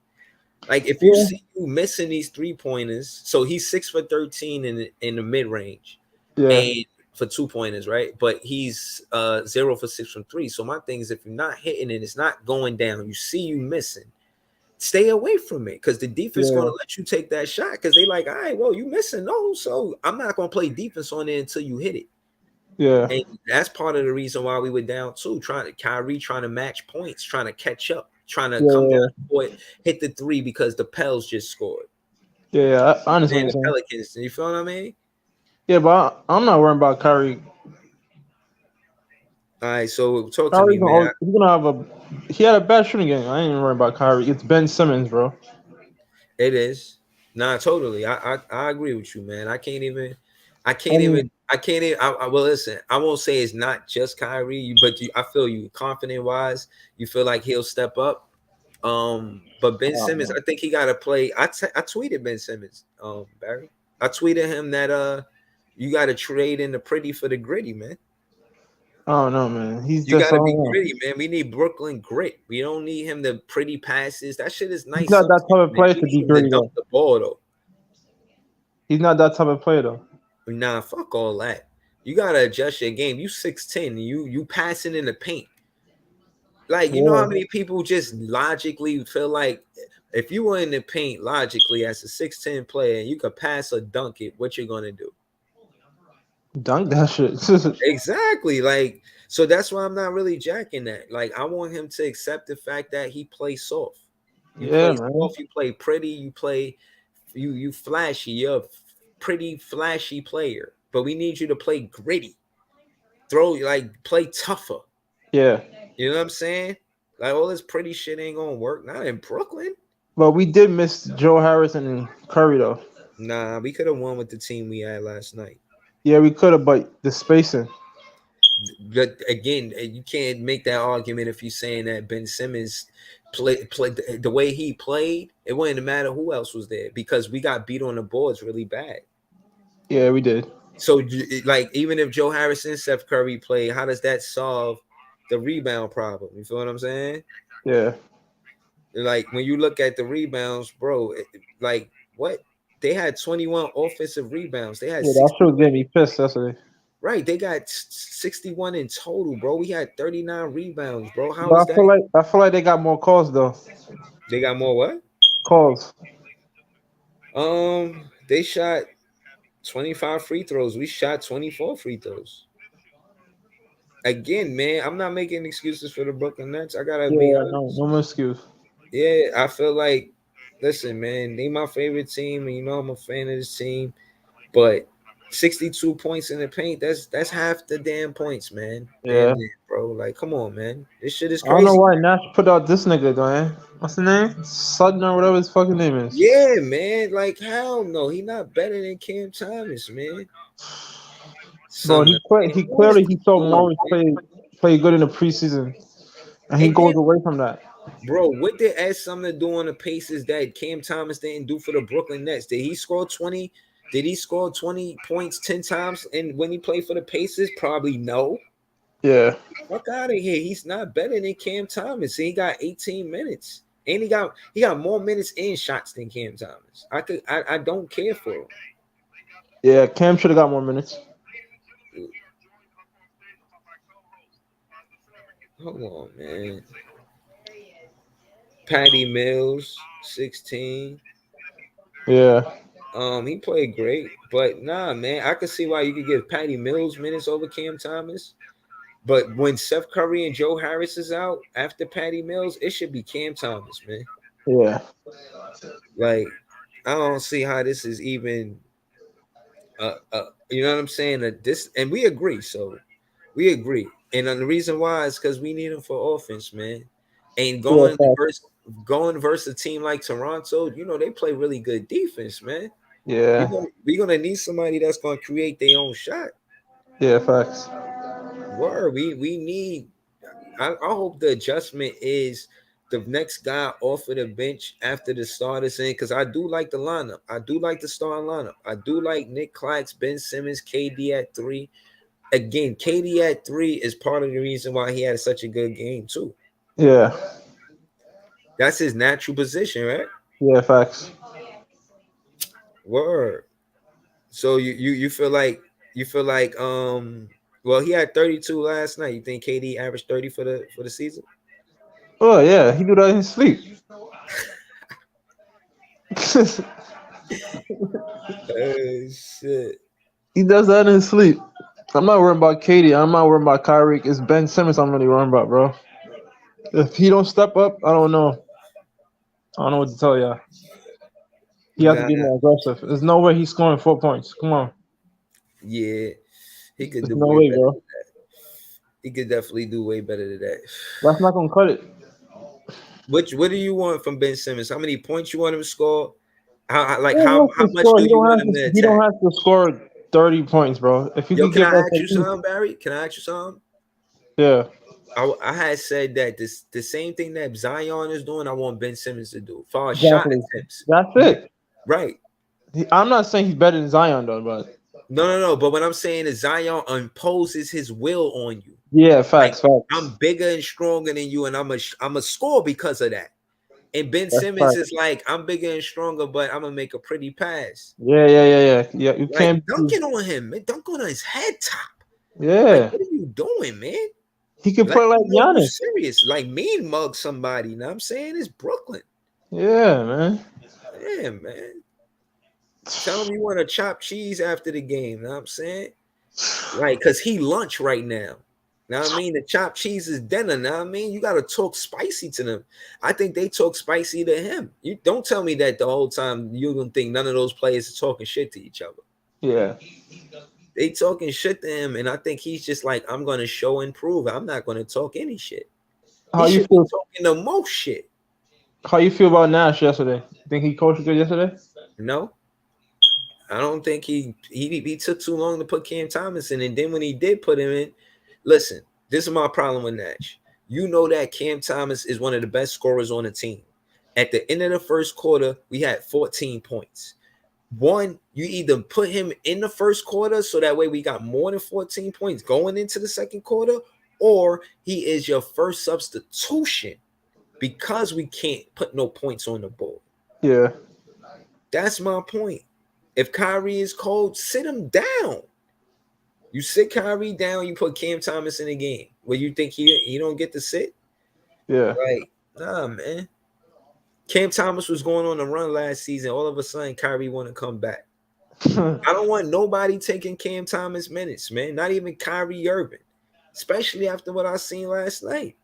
Like if you Yeah, see you missing these 3-pointers, so he's 6 for 13 in the mid range, yeah, and for 2-pointers, right? But he's 0 for 6 from 3. So my thing is, if you're not hitting it, it's not going down. You see you missing, stay away from it because the defense yeah, gonna let you take that shot because they like, all right, well, you missing, no, so I'm not gonna play defense on it until you hit it. yeah, And that's part of the reason why we were down too. Kyrie trying to match points, trying to catch up, trying to come down yeah, the court, hit the 3 because the Pels just scored. yeah, yeah. I understand And what the you're saying. Pelicans, you feel what I mean? Yeah, but I'm not worrying about Kyrie. All right, so talk to me, Kyrie's man. gonna have a. He had a bad shooting game. I ain't even worrying about Kyrie. It's Ben Simmons, bro. It is. Nah, totally. I agree with you, man. I I can't even mean, well listen, I won't say it's not just Kyrie, but I feel you confident wise, you feel like he'll step up. But Ben Oh, Simmons, man. I think he got to play. I tweeted Ben Simmons, Barry. I tweeted him that you got to trade in the pretty for the gritty, man. Oh no, man. He's You just got to be all around. gritty, man. We need Brooklyn grit. We don't need him to pretty passes. That shit is He's nice not that sometimes, type of man. player We to be need him to gritty dunk though. the ball though. He's not that type of player though. Nah, fuck all that. You gotta adjust your game. You 6'10", you passing in the paint. Like, you know how Yeah. many people just logically feel like if you were in the paint logically as a 6'10" player and you could pass or dunk it, what you're gonna do? Dunk that shit. Exactly. Like, so that's why I'm not really jacking that. Like, I want him to accept the fact that he plays soft. You Yeah, play man. soft, you play pretty, you flashy, you're a pretty flashy player. But we need you to play gritty. Play tougher. Yeah. You know what I'm saying? Like all this pretty shit ain't gonna work. Not in Brooklyn. But we did miss Joe Harrison and Curry though. Nah, we could have won with the team we had last night. Yeah, we could have, but the spacing. But again, you can't make that argument if you're saying that Ben Simmons played the way he played. It wouldn't matter who else was there because we got beat on the boards really bad. Yeah, we did. So, like, even if Joe Harrison, Steph Curry play, how does that solve the rebound problem? You feel what I'm saying? Yeah. Like when you look at the rebounds, bro, like what they had 21 offensive rebounds. They had Yeah, that shit was 61. getting me pissed yesterday. Right, they got 61 in total, bro. We had 39 rebounds, bro. How But is that? I feel like they got more calls though. They got more what? Calls. They shot 25 free throws. We shot 24 free throws. Again, man, I'm not making excuses for the Brooklyn Nets. I gotta be Yeah, no, honest. no more excuse. Yeah, I feel like, listen, man, they my favorite team, and you know I'm a fan of this team. But 62 points in the paint, that's half the damn points, man. Damn, Yeah. damn, bro. Like, come on, man. This shit is I don't know crazy. why Nash put out this nigga, man. What's the name? Sutton or whatever his fucking name is. Yeah, man. Like, hell no. He not better than Cam Thomas, man. Bro, Son, man, he who is clearly the he saw dude, Morris man? play good in the preseason, and he And then, goes away from that. bro, what did Ed Sumner do on the paces that Cam Thomas didn't do for the Brooklyn Nets? Did he score 20? Did he score 20 points 10 times? And when he played for the Pacers? Probably no. Yeah. Fuck out of here. He's not better than Cam Thomas. He got 18 minutes. And he got more minutes and shots than Cam Thomas. I don't care for him. Yeah, Cam should have got more minutes. Hold on, man. Patty Mills, 16. Yeah. He played great, but nah, man. I could see why you could give Patty Mills minutes over Cam Thomas. But when Steph Curry and Joe Harris is out after Patty Mills, it should be Cam Thomas, man. Yeah. Like, I don't see how this is even you know what I'm saying? This, and we agree. So we agree. And the reason why is because we need him for offense, man. And Yeah. going versus a team like Toronto, you know, they play really good defense, man. Yeah. We're gonna need somebody that's gonna create their own shot. Yeah. Facts. Word. We need. I hope the adjustment is the next guy off of the bench after the starters in, because I do like the lineup. I do like the starting lineup. I do like Nick Clax, Ben Simmons, KD at 3. Again, KD at 3 is part of the reason why he had such a good game too. Yeah. That's his natural position, right? Yeah. Facts. Word. So you feel like well, he had 32 last night. You think KD averaged 30 for the season? Oh yeah, he do that in his sleep. Shit. He does that in his sleep. I'm not worried about Katie. I'm not worried about Kyrie. It's Ben Simmons I'm really worried about, bro. If he don't step up, I don't know. I don't know what to tell you. He has to Nah, be more aggressive. There's no way he's scoring 4 points. Come on. yeah, he could There's do no way way, better. bro. He could definitely do way better than that. That's not gonna cut it. What do you want from Ben Simmons? How many points you want him to score? He How don't have to much score. do you want him to He don't attack? have to score 30 points, bro. If you Yo, could can give I us ask at you least, something, Barry? Can I ask you something? yeah. I had said that the same thing that Zion is doing, I want Ben Simmons to do. As far as shot Exactly. attempts. That's You it. right. I'm not saying he's better than Zion though, but No. But what I'm saying is Zion imposes his will on you. yeah, Like facts, facts. I'm bigger and stronger than you, and I'm a score because of that. And Ben That's Simmons facts. is like, I'm bigger and stronger, but I'm gonna make a pretty pass. Yeah. You Like can't. dunking on him, man. Dunk on his head top. Like, Yeah, what are you doing, man? he can Let play like me know you Giannis. serious. Like mean mug somebody. You know what I'm saying? It's Brooklyn. Yeah, man. Yeah, man. Tell him you want to chop cheese after the game. You know what I'm saying? Like, cause he lunch right now. Now I mean the chopped cheese is dinner. Now I mean you gotta talk spicy to them. I think they talk spicy to him. You don't tell me that the whole time you don't think none of those players are talking shit to each other. Yeah. They talking shit to him, and I think he's just like, I'm gonna show and prove. I'm not gonna talk any shit. How He you should be feel? talking the most shit. How you feel about Nash yesterday? Think he coached good yesterday? No, I don't think he took too long to put Cam Thomas in, and then when he did put him in, listen, this is my problem with Nash. You know that Cam Thomas is one of the best scorers on the team. At the end of the first quarter, we had 14 points. One, you either put him in the first quarter so that way we got more than 14 points going into the second quarter, or he is your first substitution because we can't put no points on the board. Yeah. That's my point. If Kyrie is cold, sit him down. You sit Kyrie down, you put Cam Thomas in the game. Well, you think he don't get to sit? Yeah. Like, nah, man. Cam Thomas was going on a run last season. All of a sudden, Kyrie want to come back. I don't want nobody taking Cam Thomas minutes, man. Not even Kyrie Irving, especially after what I seen last night.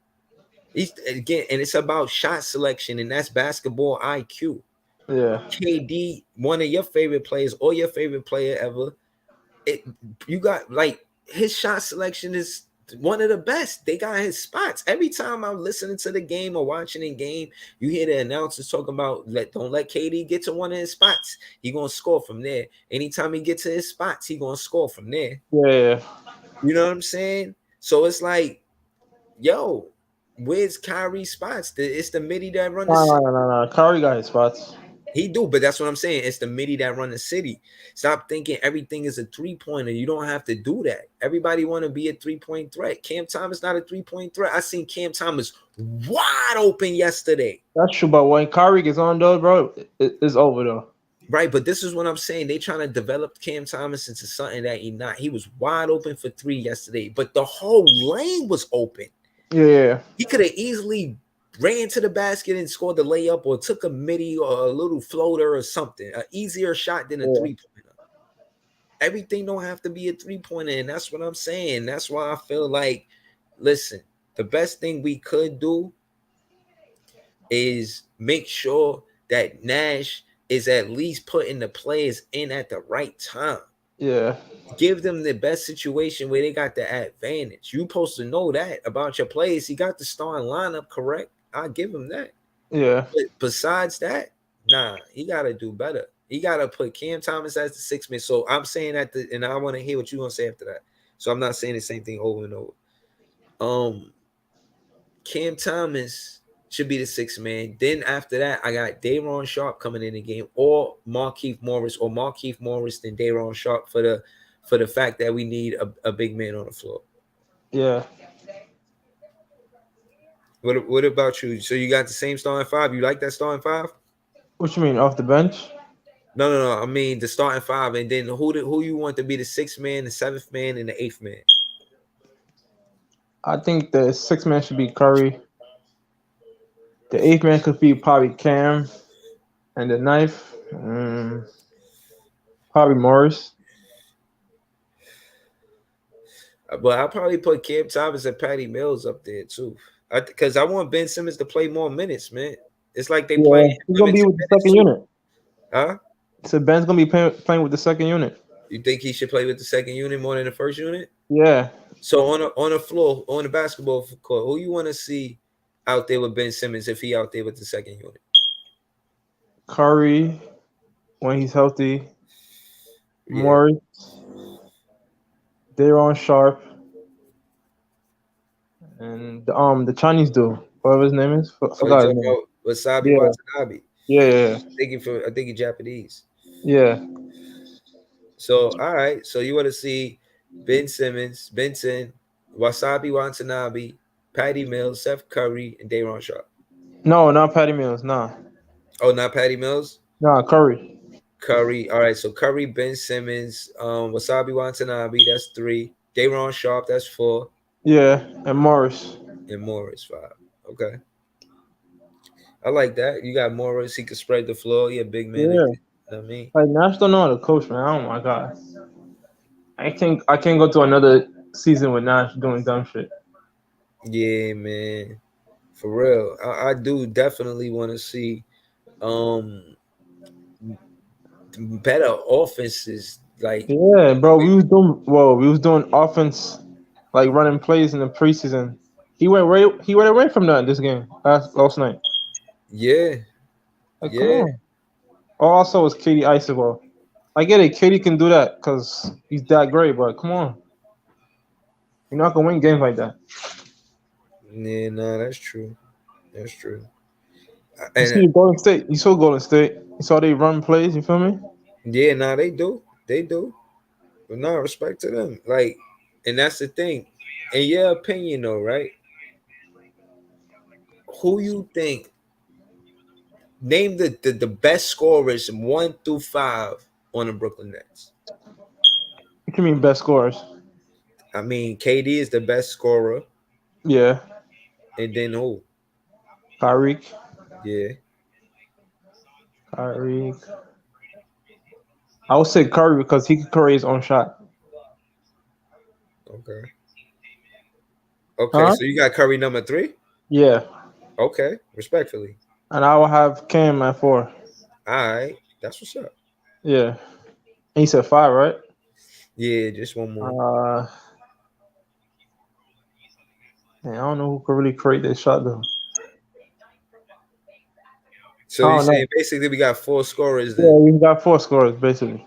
He's again, and it's about shot selection, and that's basketball IQ. Yeah. KD, one of your favorite players or your favorite player ever, it you got like his shot selection is one of the best. They got his spots. Every time I'm listening to the game or watching the game, you hear the announcers talking about don't let KD get to one of his spots. He gonna score from there. Anytime he gets to his spots, he gonna score from there. Yeah. You know what I'm saying? So it's like, yo, where's Kyrie's spots? It's the midi that run the city. No. Curry got his spots. He do, but that's what I'm saying. It's the midi that run the city. Stop thinking everything is a 3-pointer. You don't have to do that. Everybody want to be a 3-point threat. Cam Thomas not a 3-point threat. I seen Cam Thomas wide open yesterday. That's true, but when Kyrie gets on though, bro, it's over though. Right, but this is what I'm saying. They trying to develop Cam Thomas into something that he not. He was wide open for 3 yesterday, but the whole lane was open. Yeah. He could have easily ran to the basket and scored the layup or took a midi or a little floater or something. An easier shot than a Yeah. 3-pointer. Everything don't have to be a 3-pointer, and that's what I'm saying. That's why I feel like, listen, the best thing we could do is make sure that Nash is at least putting the players in at the right time. Yeah. Give them the best situation where they got the advantage. You supposed to know that about your players. He got the starting lineup correct. I give him that. Yeah. But besides that, nah, he gotta do better. He gotta put Cam Thomas as the 6 man. So I'm saying that, and I want to hear what you're gonna say after that. So I'm not saying the same thing over and over. Cam Thomas should be the 6 man. Then after that, I got Day'Ron Sharp coming in the game, or Markieff Morris, then Day'Ron Sharp for the fact that we need a big man on the floor. Yeah. What about you? So you got the same starting 5? You like that starting 5? What you mean off the bench? No. I mean the starting 5, and then who you want to be the 6 man, the 7th man, and the 8th man? I think the 6 man should be Curry. The 8 man could be probably Cam, and the ninth, probably Morris. But I'll probably put Cam Thomas and Patty Mills up there too. Because I want Ben Simmons to play more minutes, man. It's like they Yeah, playing he's gonna be limited with the minutes second too. unit. Huh? So Ben's gonna be playing with the second unit. You think he should play with the second unit more than the first unit? Yeah. So on the floor, on the basketball court, who you want to see out there with Ben Simmons if he out there with the second unit? Curry when he's healthy. Yeah. Morris, Day'Ron Sharp, and the Chinese dude, whatever his name is, Oh, you forgot his talking name. about Wasabi Yeah, Watanabe? yeah, yeah, I think he's Japanese. yeah. So all right, so you want to see Ben Simmons, Benson, Wasabi Watanabe, Patty Mills, Seth Curry, and Dayron Sharp. No, not Patty Mills. Nah, Oh, not Patty Mills. nah, Curry. Curry. All right, so Curry, Ben Simmons, Wasabi Watanabe. That's three. Dayron Sharp. That's four. Yeah, and Morris. And Morris five. Okay, I like that. You got Morris. He could spread the floor. He a big man. Yeah, I mean, like Nash don't know how to coach, man. Oh my god, I can't go to another season with Nash doing dumb shit. yeah, man. For real, I do definitely want to see um better offenses. Like, Yeah, bro, we was doing well. We was doing offense, like running plays in the preseason. He went away from that this game last night. yeah, Like, come yeah, on. All I saw was Katie Iceball. I get it, Katie can do that because he's that great, but come on, you're not gonna win games like that. yeah. No, that's true. That's true. You And see Golden State. You saw Golden State. You saw they run plays. You feel me? yeah, nah, they do. They do. But no respect to them. Like, and that's the thing. In your opinion, though, right? Who you think name the best scorers 1 through 5 on the Brooklyn Nets? You can mean best scorers. I mean, KD is the best scorer, Yeah, and then who? Tyreek. Yeah, Tyreek. I would say Curry because he could create his own shot. okay, okay. Huh? So you got Curry number 3. Yeah, Okay, respectfully. and I will have Cam at 4. All right, that's what's up. Yeah, and he said 5, right? Yeah, just one more. Uh, man, I don't know who could really create this shot though. So I you don't know. saying basically we got 4 scorers Yeah, then? we got 4 scorers basically.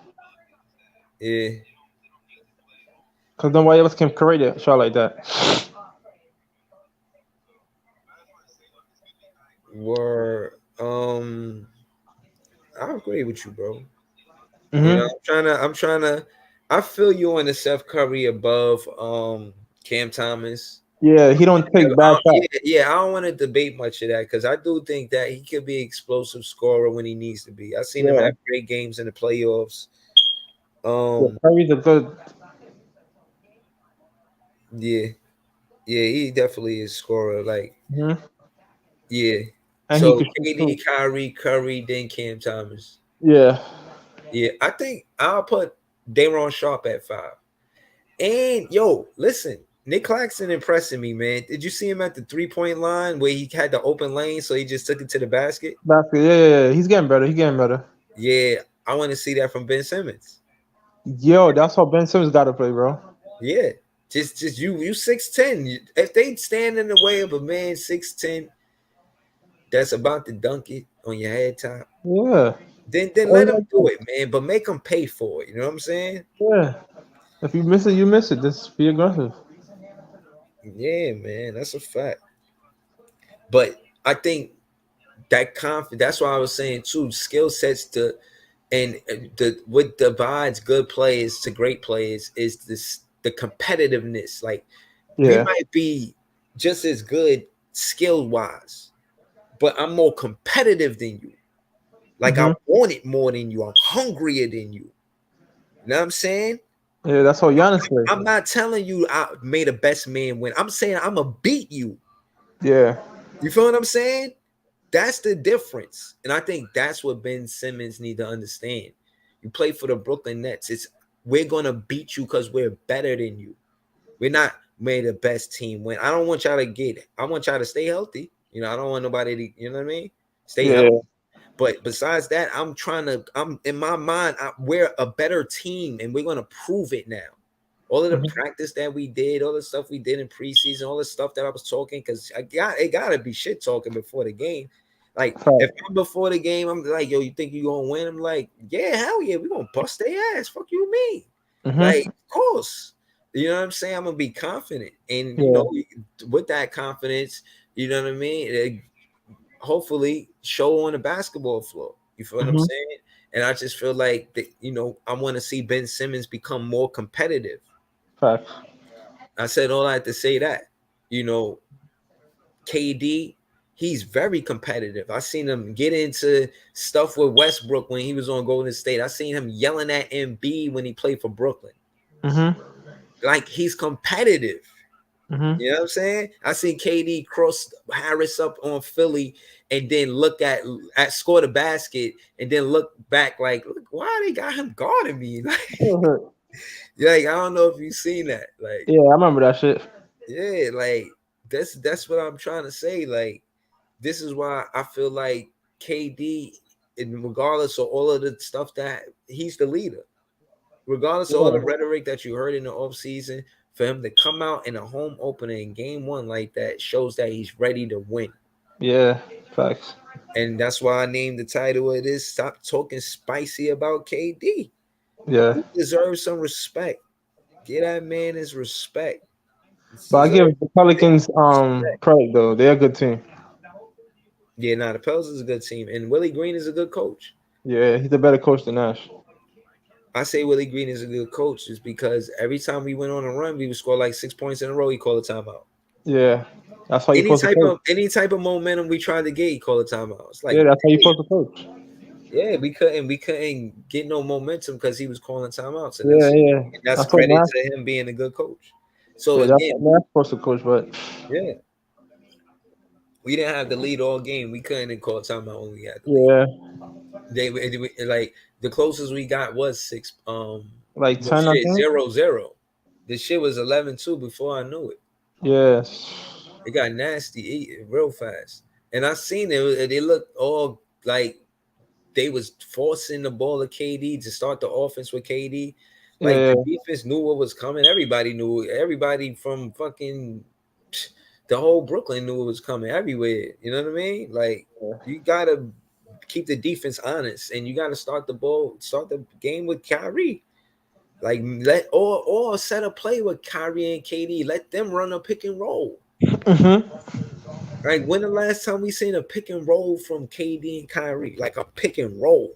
Yeah. Because nobody else can create a shot like that. Were I agree with you, bro. You know, Hmm. I'm trying to I feel you on the Seth Curry above Cam Thomas. Yeah, he don't take bad Yeah, shots. yeah, I don't want to debate much of that because I do think that he could be explosive scorer when he needs to be. I've seen him Yeah, have great games in the playoffs. yeah, Um, Curry's a good. yeah, yeah, he definitely is scorer. Like, Mhm. yeah. And he So can shoot KD, too. Kyrie, Curry, then Cam Thomas. Yeah. Yeah, I think I'll put Dayron Sharp at 5. And yo, listen, Nick Claxton impressing me, man. Did you see him at the 3-point line where he had the open lane, so he just took it to the basket? Basket. Yeah, yeah, yeah. He's getting better. He's getting better. Yeah, I want to see that from Ben Simmons. Yo, that's how Ben Simmons got to play, bro. Yeah, just you 6'10". If they stand in the way of a man 6'10" that's about to dunk it on your head top, Yeah. then Oh, let yeah, him do it, man. But make him pay for it. You know what I'm saying? yeah. If you miss it, you miss it. Just be aggressive. Yeah, man, that's a fact. But I think that that's why I was saying too, skill sets to and the what divides good players to great players is this the competitiveness. Like, we Yeah. might be just as good skill wise, but I'm more competitive than you. Like, I Hmm. want it more than you. I'm hungrier than you. You know what I'm saying? Yeah, that's how Giannis plays. I'm not telling you I made a best man win. I'm saying I'm gonna beat you. Yeah. You feel what I'm saying? That's the difference. And I think that's what Ben Simmons need to understand. You play for the Brooklyn Nets. It's we're gonna beat you because we're better than you. We're not made the best team win. I don't want y'all to get it. I want y'all to stay healthy. You know, I don't want nobody to, you know what I mean? Stay Yeah. healthy. But besides that, I'm in my mind, we're a better team and we're gonna prove it now. All of the Hmm. practice that we did, all the stuff we did in preseason, all the stuff that I was talking, because it gotta be shit talking before the game. Like, if Fact. I'm before the game, I'm like, yo, you think you gonna win? I'm like, yeah, hell yeah, we gonna bust their ass. Fuck you, me. Hmm. Like, of course. You know what I'm saying? I'm gonna be confident, and Yeah. with that confidence, you know what I mean. Hopefully, show on the basketball floor. You feel what I'm Hmm. saying? And I just feel like that. I want to see Ben Simmons become more competitive. Facts. I said all that to say that. You know, KD, he's very competitive. I seen him get into stuff with Westbrook when he was on Golden State. I seen him yelling at Embiid when he played for Brooklyn. Hmm. Like he's competitive. Hmm. You know what I'm saying? I seen KD cross Harris up on Philly and then look at score the basket and then look back like, look, why they got him guarding me? Like I don't know if you've seen that. Like, Yeah, I remember that shit. yeah, like that's what I'm trying to say. Like, this is why I feel like KD, and regardless of all of the stuff that he's the leader, regardless of all the Yeah. rhetoric that you heard in the offseason, for him to come out in a home opener in game one like that shows that he's ready to win. Yeah. Facts. And that's why I named the title of this Stop Talking Spicy About KD. Yeah. He deserves some respect. Get that man his respect. He But I give deserves the Pelicans respect. credit though. They're a good team. Yeah, nah, the Pels is a good team. And Willie Green is a good coach. Yeah, he's a better coach than Nash. I say Willie Green is a good coach just because every time we went on a run, we would score like 6 points in a row. He called a timeout. Yeah. That's how you Any supposed to type coach. of any type of momentum we tried to get, he called a timeout. It's like, Yeah, that's how you damn. supposed to coach. Yeah, we couldn't get no momentum because he was calling timeouts, and Yeah, that's yeah. and that's That's what credit Nash. to him being a good coach. So Yeah, that's again, what Nash supposed to coach. But yeah, we didn't have the lead all game. We couldn't call timeout when we had the lead. yeah, Like the closest we got was six. like No 10, I shit, think. 0-0. The shit was 11-2 before I knew it. Yeah. It got nasty real fast, and I seen it. They looked all like they was forcing the ball to KD to start the offense with KD. Like Yeah. the defense knew what was coming. Everybody knew. Everybody from fucking the whole Brooklyn knew it was coming everywhere. You know what I mean? Like you gotta keep the defense honest, and you gotta start the game with Kyrie. Like let or set a play with Kyrie and KD. Let them run a pick and roll. Hmm. Like when the last time we seen a pick and roll from KD and Kyrie, like a pick and roll.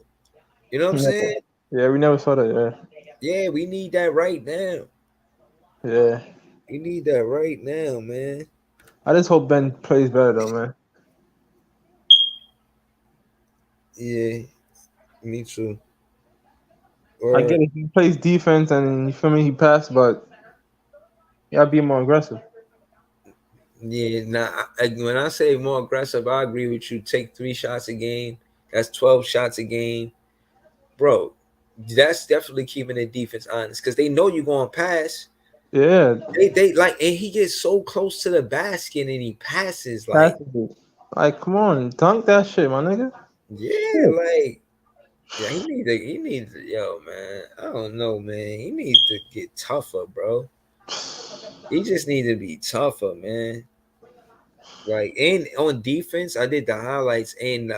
You know what I'm Yeah. saying? Yeah, we never saw that. Yeah, we need that right now. Yeah. Yeah. We need that right now, man. I just hope Ben plays better though, man. Yeah, me too. I Or get it. He plays defense and you feel me. He passed, but you gotta be more aggressive. yeah, now when I say more aggressive, I agree with you. Take 3 shots a game. That's 12 shots a game, bro. That's definitely keeping the defense honest because they know you're going to pass. Yeah. They like, and he gets so close to the basket and he passes like, Passes it. Like, come on, dunk that shit, my nigga. yeah, Shit. like. Yeah, he needs to, yo, man. I don't know, man. He needs to get tougher, bro. He just needs to be tougher, man. Like, and on defense, I did the highlights and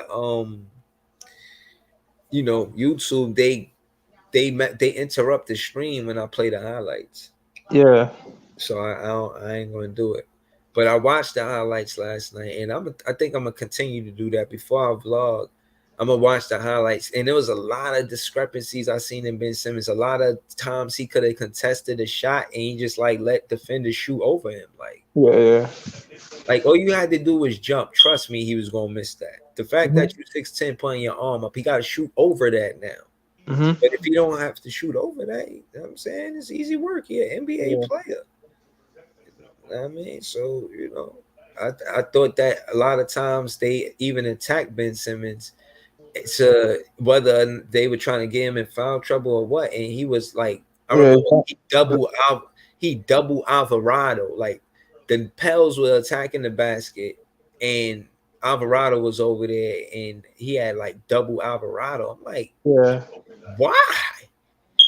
YouTube. They interrupt the stream when I play the highlights, Yeah. so I ain't gonna do it. But I watched the highlights last night, and I think I'm gonna continue to do that before I vlog. I'm gonna watch the highlights, and there was a lot of discrepancies I seen in Ben Simmons. A lot of times he could have contested a shot, and he just like let defenders shoot over him. Yeah. Yeah. Like all you had to do was jump. Trust me, he was gonna miss that. The fact Mhm. that you 6'10" putting your arm up, he got to shoot over that now. Mhm. But if he don't have to shoot over that, you know what I'm saying, it's easy work. Yeah, NBA Yeah. player. You know what I mean, so I thought that a lot of times they even attack Ben Simmons to whether they were trying to get him in foul trouble or what, and he was like, I Yeah. remember he double Alvarado. Like the Pels were attacking the basket, and Alvarado was over there, and he had like double Alvarado. I'm like, Yeah. why?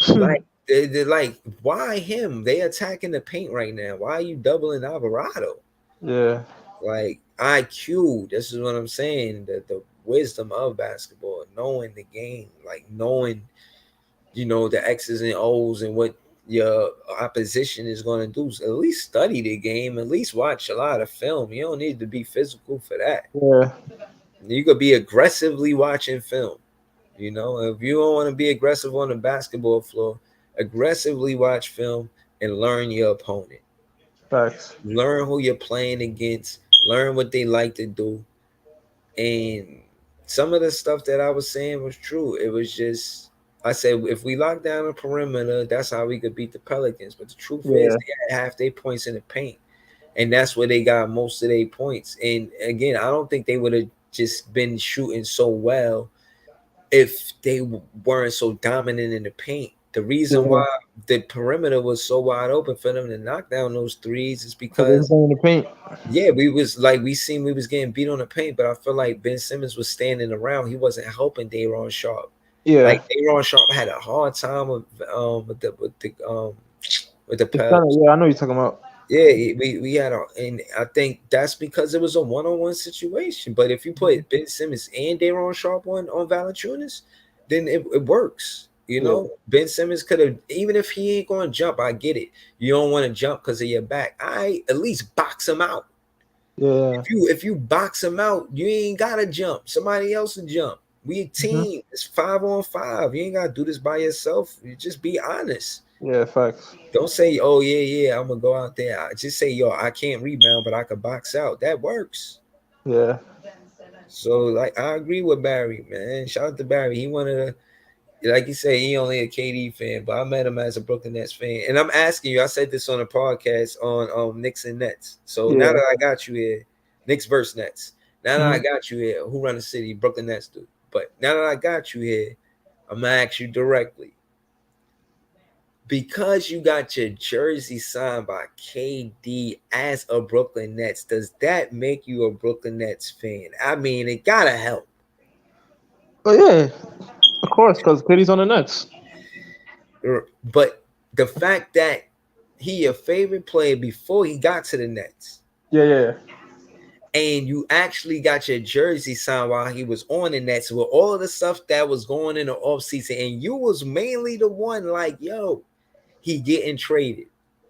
Like they're like, why him? They attacking the paint right now. Why are you doubling Alvarado? Yeah. Like IQ, this is what I'm saying. The wisdom of basketball, knowing the game, like knowing, the X's and O's and what your opposition is going to do. So at least study the game. At least watch a lot of film. You don't need to be physical for that. Yeah, You could be aggressively watching film. You know, if you don't want to be aggressive on the basketball floor, aggressively watch film and learn your opponent. facts. Learn who you're playing against. Learn what they like to do. And some of the stuff that I was saying was true. It was just I said if we lock down the perimeter, that's how we could beat the Pelicans. But the truth is, Yeah, they had half their points in the paint, and that's where they got most of their points. And again, I don't think they would have just been shooting so well if they weren't so dominant in the paint. The reason yeah, why the perimeter was so wide open for them to knock down those threes is because they was because in the paint. yeah, we was like we was getting beat on the paint, but I feel like Ben Simmons was standing around. He wasn't helping Dayron Sharp. Yeah, Like Dayron Sharp had a hard time with the it's kind of, Pels. yeah. I know you're talking about. Yeah, we had a, and I think that's because it was a one on one situation. But if you put Ben Simmons and Dayron Sharp on Valanciunas, then it works. You Yeah, know, Ben Simmons could have even if he ain't going to jump. I get it. You don't want to jump because of your back. I at least box him out. yeah. If you box him out, you ain't gotta jump. Somebody else will jump. We a Hmm. team. It's 5 on 5. You ain't gotta do this by yourself. You just be honest. Yeah, facts. Don't say, "Oh yeah, yeah, I'm gonna go out there." Just say, "Yo, I can't rebound, but I can box out." That works. Yeah, So like, I agree with Barry, man. Shout out to Barry. He one of the like you say, he only a KD fan, but I met him as a Brooklyn Nets fan. And I'm asking you, I said this on a podcast on Knicks and Nets. So now yeah. that I got you here, Knicks versus Nets. Now that I Hmm. got you here, who run the city? Brooklyn Nets do. But now that I got you here, I'm gonna ask you directly. Because you got your jersey signed by KD as a Brooklyn Nets, does that make you a Brooklyn Nets fan? I mean, it gotta help. Oh yeah, of course, because Katie's on the Nets. But the fact that he your favorite player before he got to the Nets, Yeah, yeah, and you actually got your jersey signed while he was on the Nets with all of the stuff that was going in the offseason, and you was mainly the one like, yo, he getting traded.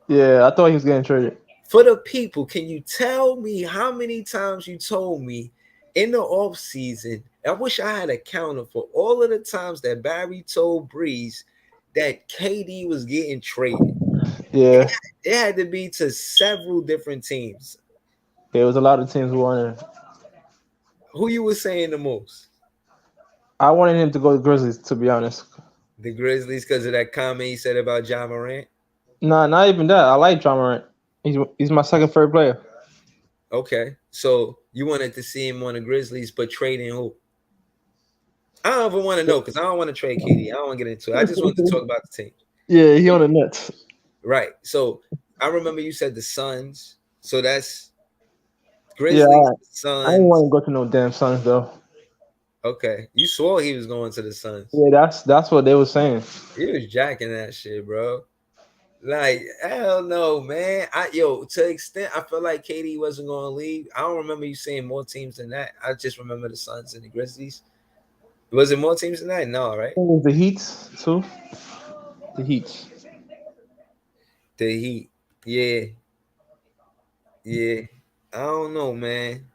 yeah. I thought he was getting traded. For the people, can you tell me how many times you told me in the offseason? I wish I had a counter for all of the times that Barry told Breeze that KD was getting traded. Yeah, It had to be to several different teams. there was a lot of teams who wanted. Who you were saying the most? I wanted him to go to Grizzlies, to be honest. The Grizzlies because of that comment he said about John Morant. Nah, not even that. I like John Morant. He's my second favorite player. Okay, so you wanted to see him on the Grizzlies, but trading who? I don't even want to know because I don't want to trade KD. I don't want to get into it. I just wanted to talk about the team. Yeah, he on the Nets. Right. So I remember you said the Suns. So that's Yeah, Grizzlies, I didn't want Suns. to go to no damn Suns though. Okay. You swore he was going to the Suns. Yeah, that's what they were saying. He was jacking that shit, bro. Like, hell no, man. To the extent I feel like KD wasn't gonna leave. I don't remember you saying more teams than that. I just remember the Suns and the Grizzlies. Was it more teams than that? No, right? It was the Heat too. The Heat. The Heat. Yeah, yeah. I don't know, man.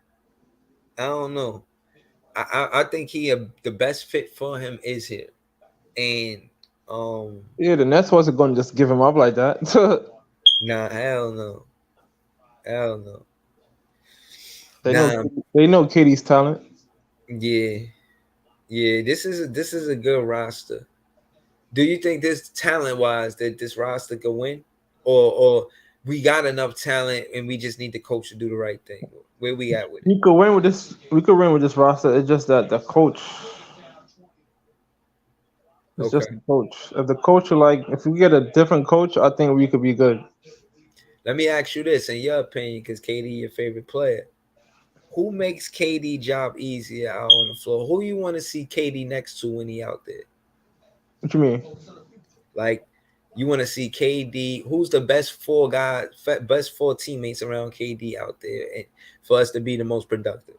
I don't know. I think the best fit for him is here. And um Yeah, the Nets wasn't going to just give him up like that. nah, hell no. Hell no. they know Nah, they know Katie's talent. yeah. Yeah, this is a good roster. Do you think this talent wise that this roster could win? Or we got enough talent and we just need the coach to do the right thing? Where we at with it? We could win with this. We could win with this roster. It's just that the coach. It's Okay. just the coach. If the coach are like, if we get a different coach, I think we could be good. Let me ask you this in your opinion, because KD your favorite player. Who makes KD job easier out on the floor? Who you want to see KD next to when he out there? What you mean? Like you want to see KD. Who's the best four teammates around KD out there, and for us to be the most productive?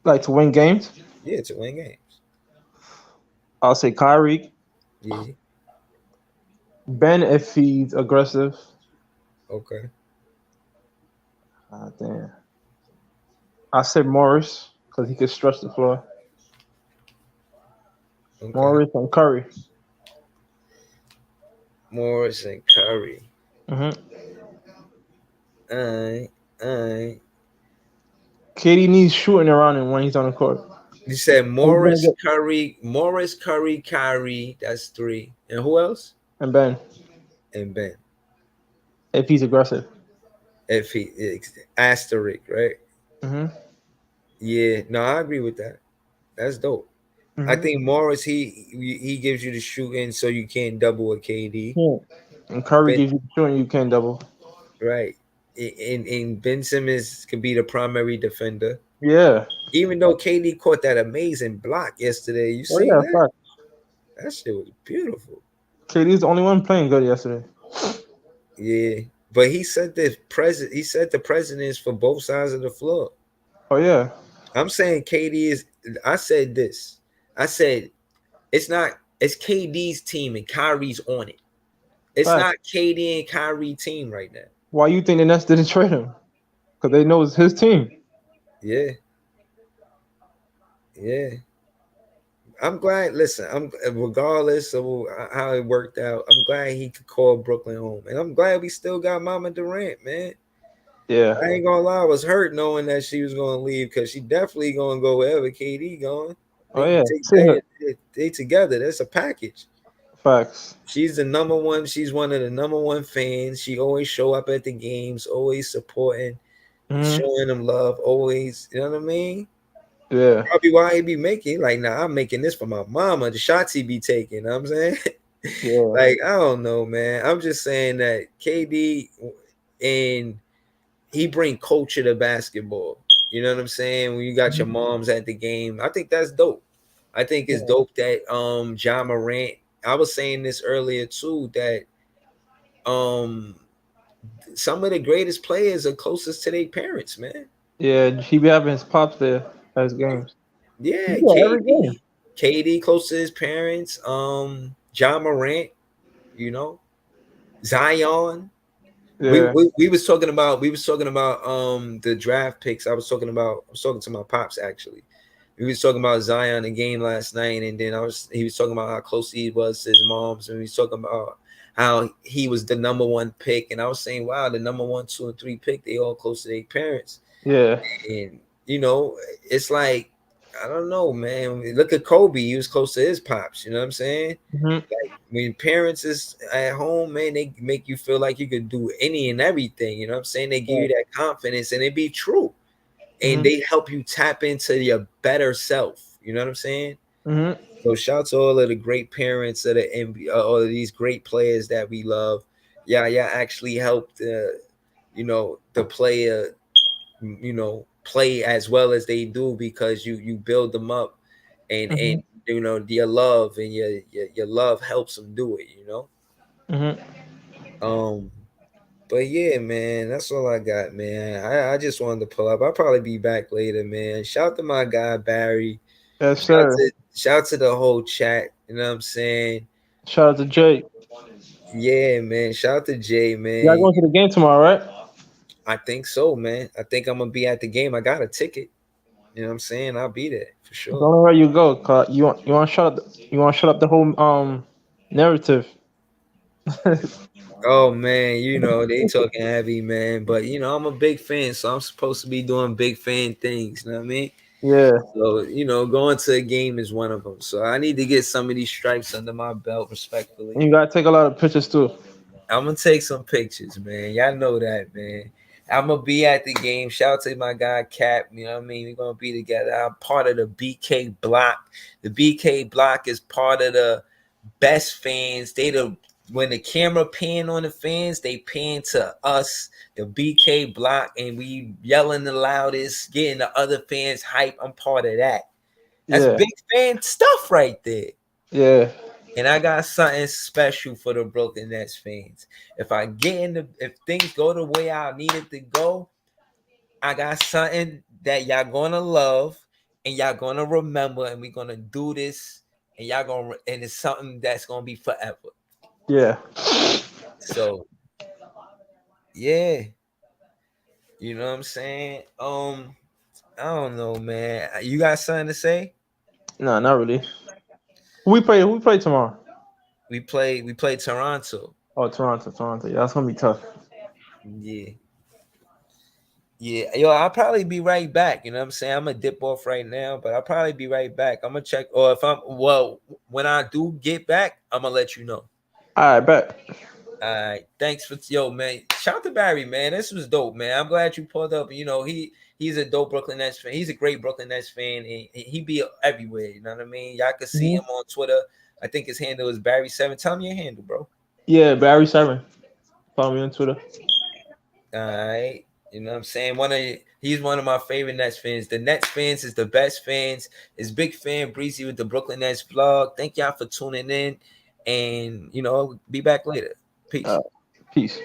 Like to win games? Yeah, to win games. I'll say Kyrie, Yeah, Ben if he's aggressive. Okay. Ah, damn. I said Morris because he could stretch the floor. Okay. Morris and Curry. Morris and Curry. Mm-hmm. Alright. Alright. KD needs shooting around him when he's on the court. You said He's gonna Morris, get Curry, Morris, Curry, Kyrie. That's three. And who else? and Ben And Ben. if he's aggressive. If he asterisk, right? Mm-hmm. Yeah. No, I agree with that. That's dope. I Mm-hmm. think Morris he gives you the shooting so you can't double a KD. Yeah. And Curry Ben, gives you the shooting you can't double. right. And Ben Simmons could be the primary defender. Yeah. Even though KD caught that amazing block yesterday, you Oh seen yeah, that? fact. That shit was beautiful. KD's the only one playing good yesterday. Yeah. But he said the presidents for both sides of the floor. Oh yeah. I'm saying KD is I said this. I said it's KD's team and Kyrie's on it. It's Fact. not KD and Kyrie team right now. Why you think the Nets didn't trade him? Because they know it's his team. Yeah. Yeah. I'm glad. Listen, I'm regardless of how it worked out. I'm glad he could call Brooklyn home, and I'm glad we still got Mama Durant, man. Yeah. I ain't gonna lie, I was hurt knowing that she was gonna leave because she definitely gonna go wherever KD going. Oh yeah. They together. That's a package. Facts. She's the number one. She's one of the number one fans. She always show up at the games, always supporting, Mm-hmm. showing them love. Always, you know what I mean? Yeah. Probably why he be making like, nah, I'm making this for my mama. The shots he be taking. You know what I'm saying? Yeah. Like, I don't know, man. I'm just saying that KD and he bring culture to basketball. You know what I'm saying? When you got your Mhm. moms at the game, I think that's dope. I think it's Yeah. dope that John Morant. I was saying this earlier too that um some of the greatest players are closest to their parents, man. Yeah. He be having his pops there at his games. Yeah, Yeah, every game. KD close to his parents. John Morant, you know, Zion. Yeah. We was talking about the draft picks. I was talking to my pops actually. We was talking about Zion the game last night, and then he was talking about how close he was to his moms, and we was talking about how he was the number one pick, and I was saying, wow, the number one, two, and three pick, they all close to their parents. Yeah. And you know, it's like I don't know, man. Look at Kobe; he was close to his pops. You know what I'm saying? Mm-hmm. Like when parents is at home, man, they make you feel like you could do any and everything. You know what I'm saying? They give you that confidence, and it be true, and Mm-hmm. they help you tap into your better self. You know what I'm saying? Mm-hmm. So shout to all of the great parents of the NBA, all of these great players that we love. Yeah, actually helped, the player play as well as they do because you build them up Mm-hmm. and your love and your love helps them do it, Mm-hmm. um but yeah, man, that's all I got, man. I just wanted to pull up. I'll probably be back later, man. Shout to my guy Barry. Yes, shout sir. to shout to the whole chat, you know what I'm saying? Shout out to Jake. Yeah, man. Shout out to Jay, Y'all man. going to the game tomorrow, right? I think so, man. I think I'm gonna be at the game. I got a ticket. You know what I'm saying? I'll be there for The sure. only way you go, cause you want to shut up you want to shut up the whole narrative. Oh man, they talking heavy, man. But I'm a big fan, so I'm supposed to be doing big fan things. You know what I mean? Yeah, So going to a game is one of them. So I need to get some of these stripes under my belt, respectfully. and you gotta take a lot of pictures too. I'm gonna take some pictures, man. Y'all know that, man. I'm gonna be at the game. Shout out to my guy Cap. You know what I mean? We're gonna be together. I'm part of the BK block. The BK block is part of the best fans. When the camera pan on the fans, they pan to us, the BK block, and we yelling the loudest, getting the other fans hype. I'm part of that. That's Yeah, big fan stuff right there. yeah. And I got something special for the Brooklyn Nets fans. If things go the way I need it to go, I got something that y'all gonna love and y'all gonna remember, and we're gonna do this, and and it's something that's gonna be forever. Yeah. So yeah, you know what I'm saying. I don't know, man. You got something to say? No, not really. Who we play tomorrow? We play Toronto. Oh, Toronto. Yeah, that's gonna be tough. Yeah. Yeah, yo, I'll probably be right back. You know what I'm saying? I'm gonna dip off right now, but I'll probably be right back. I'm gonna check, or if I'm when I do get back, I'm gonna let you know. All right, bet. All right, thanks for man. Shout out to Barry, man. This was dope, man. I'm glad you pulled up. You know, he's a dope Brooklyn Nets fan. He's a great Brooklyn Nets fan, and he be everywhere. You know what I mean? Y'all can see him Mhm. on Twitter. I think his handle is Barry7. Tell me your handle, bro. Yeah, Barry7. Follow me on Twitter. All right. You know what I'm saying? He's one of my favorite Nets fans. The Nets fans is the best fans. Is big fan Breezy with the Brooklyn Nets vlog. Thank y'all for tuning in. And be back later. Peace. Peace.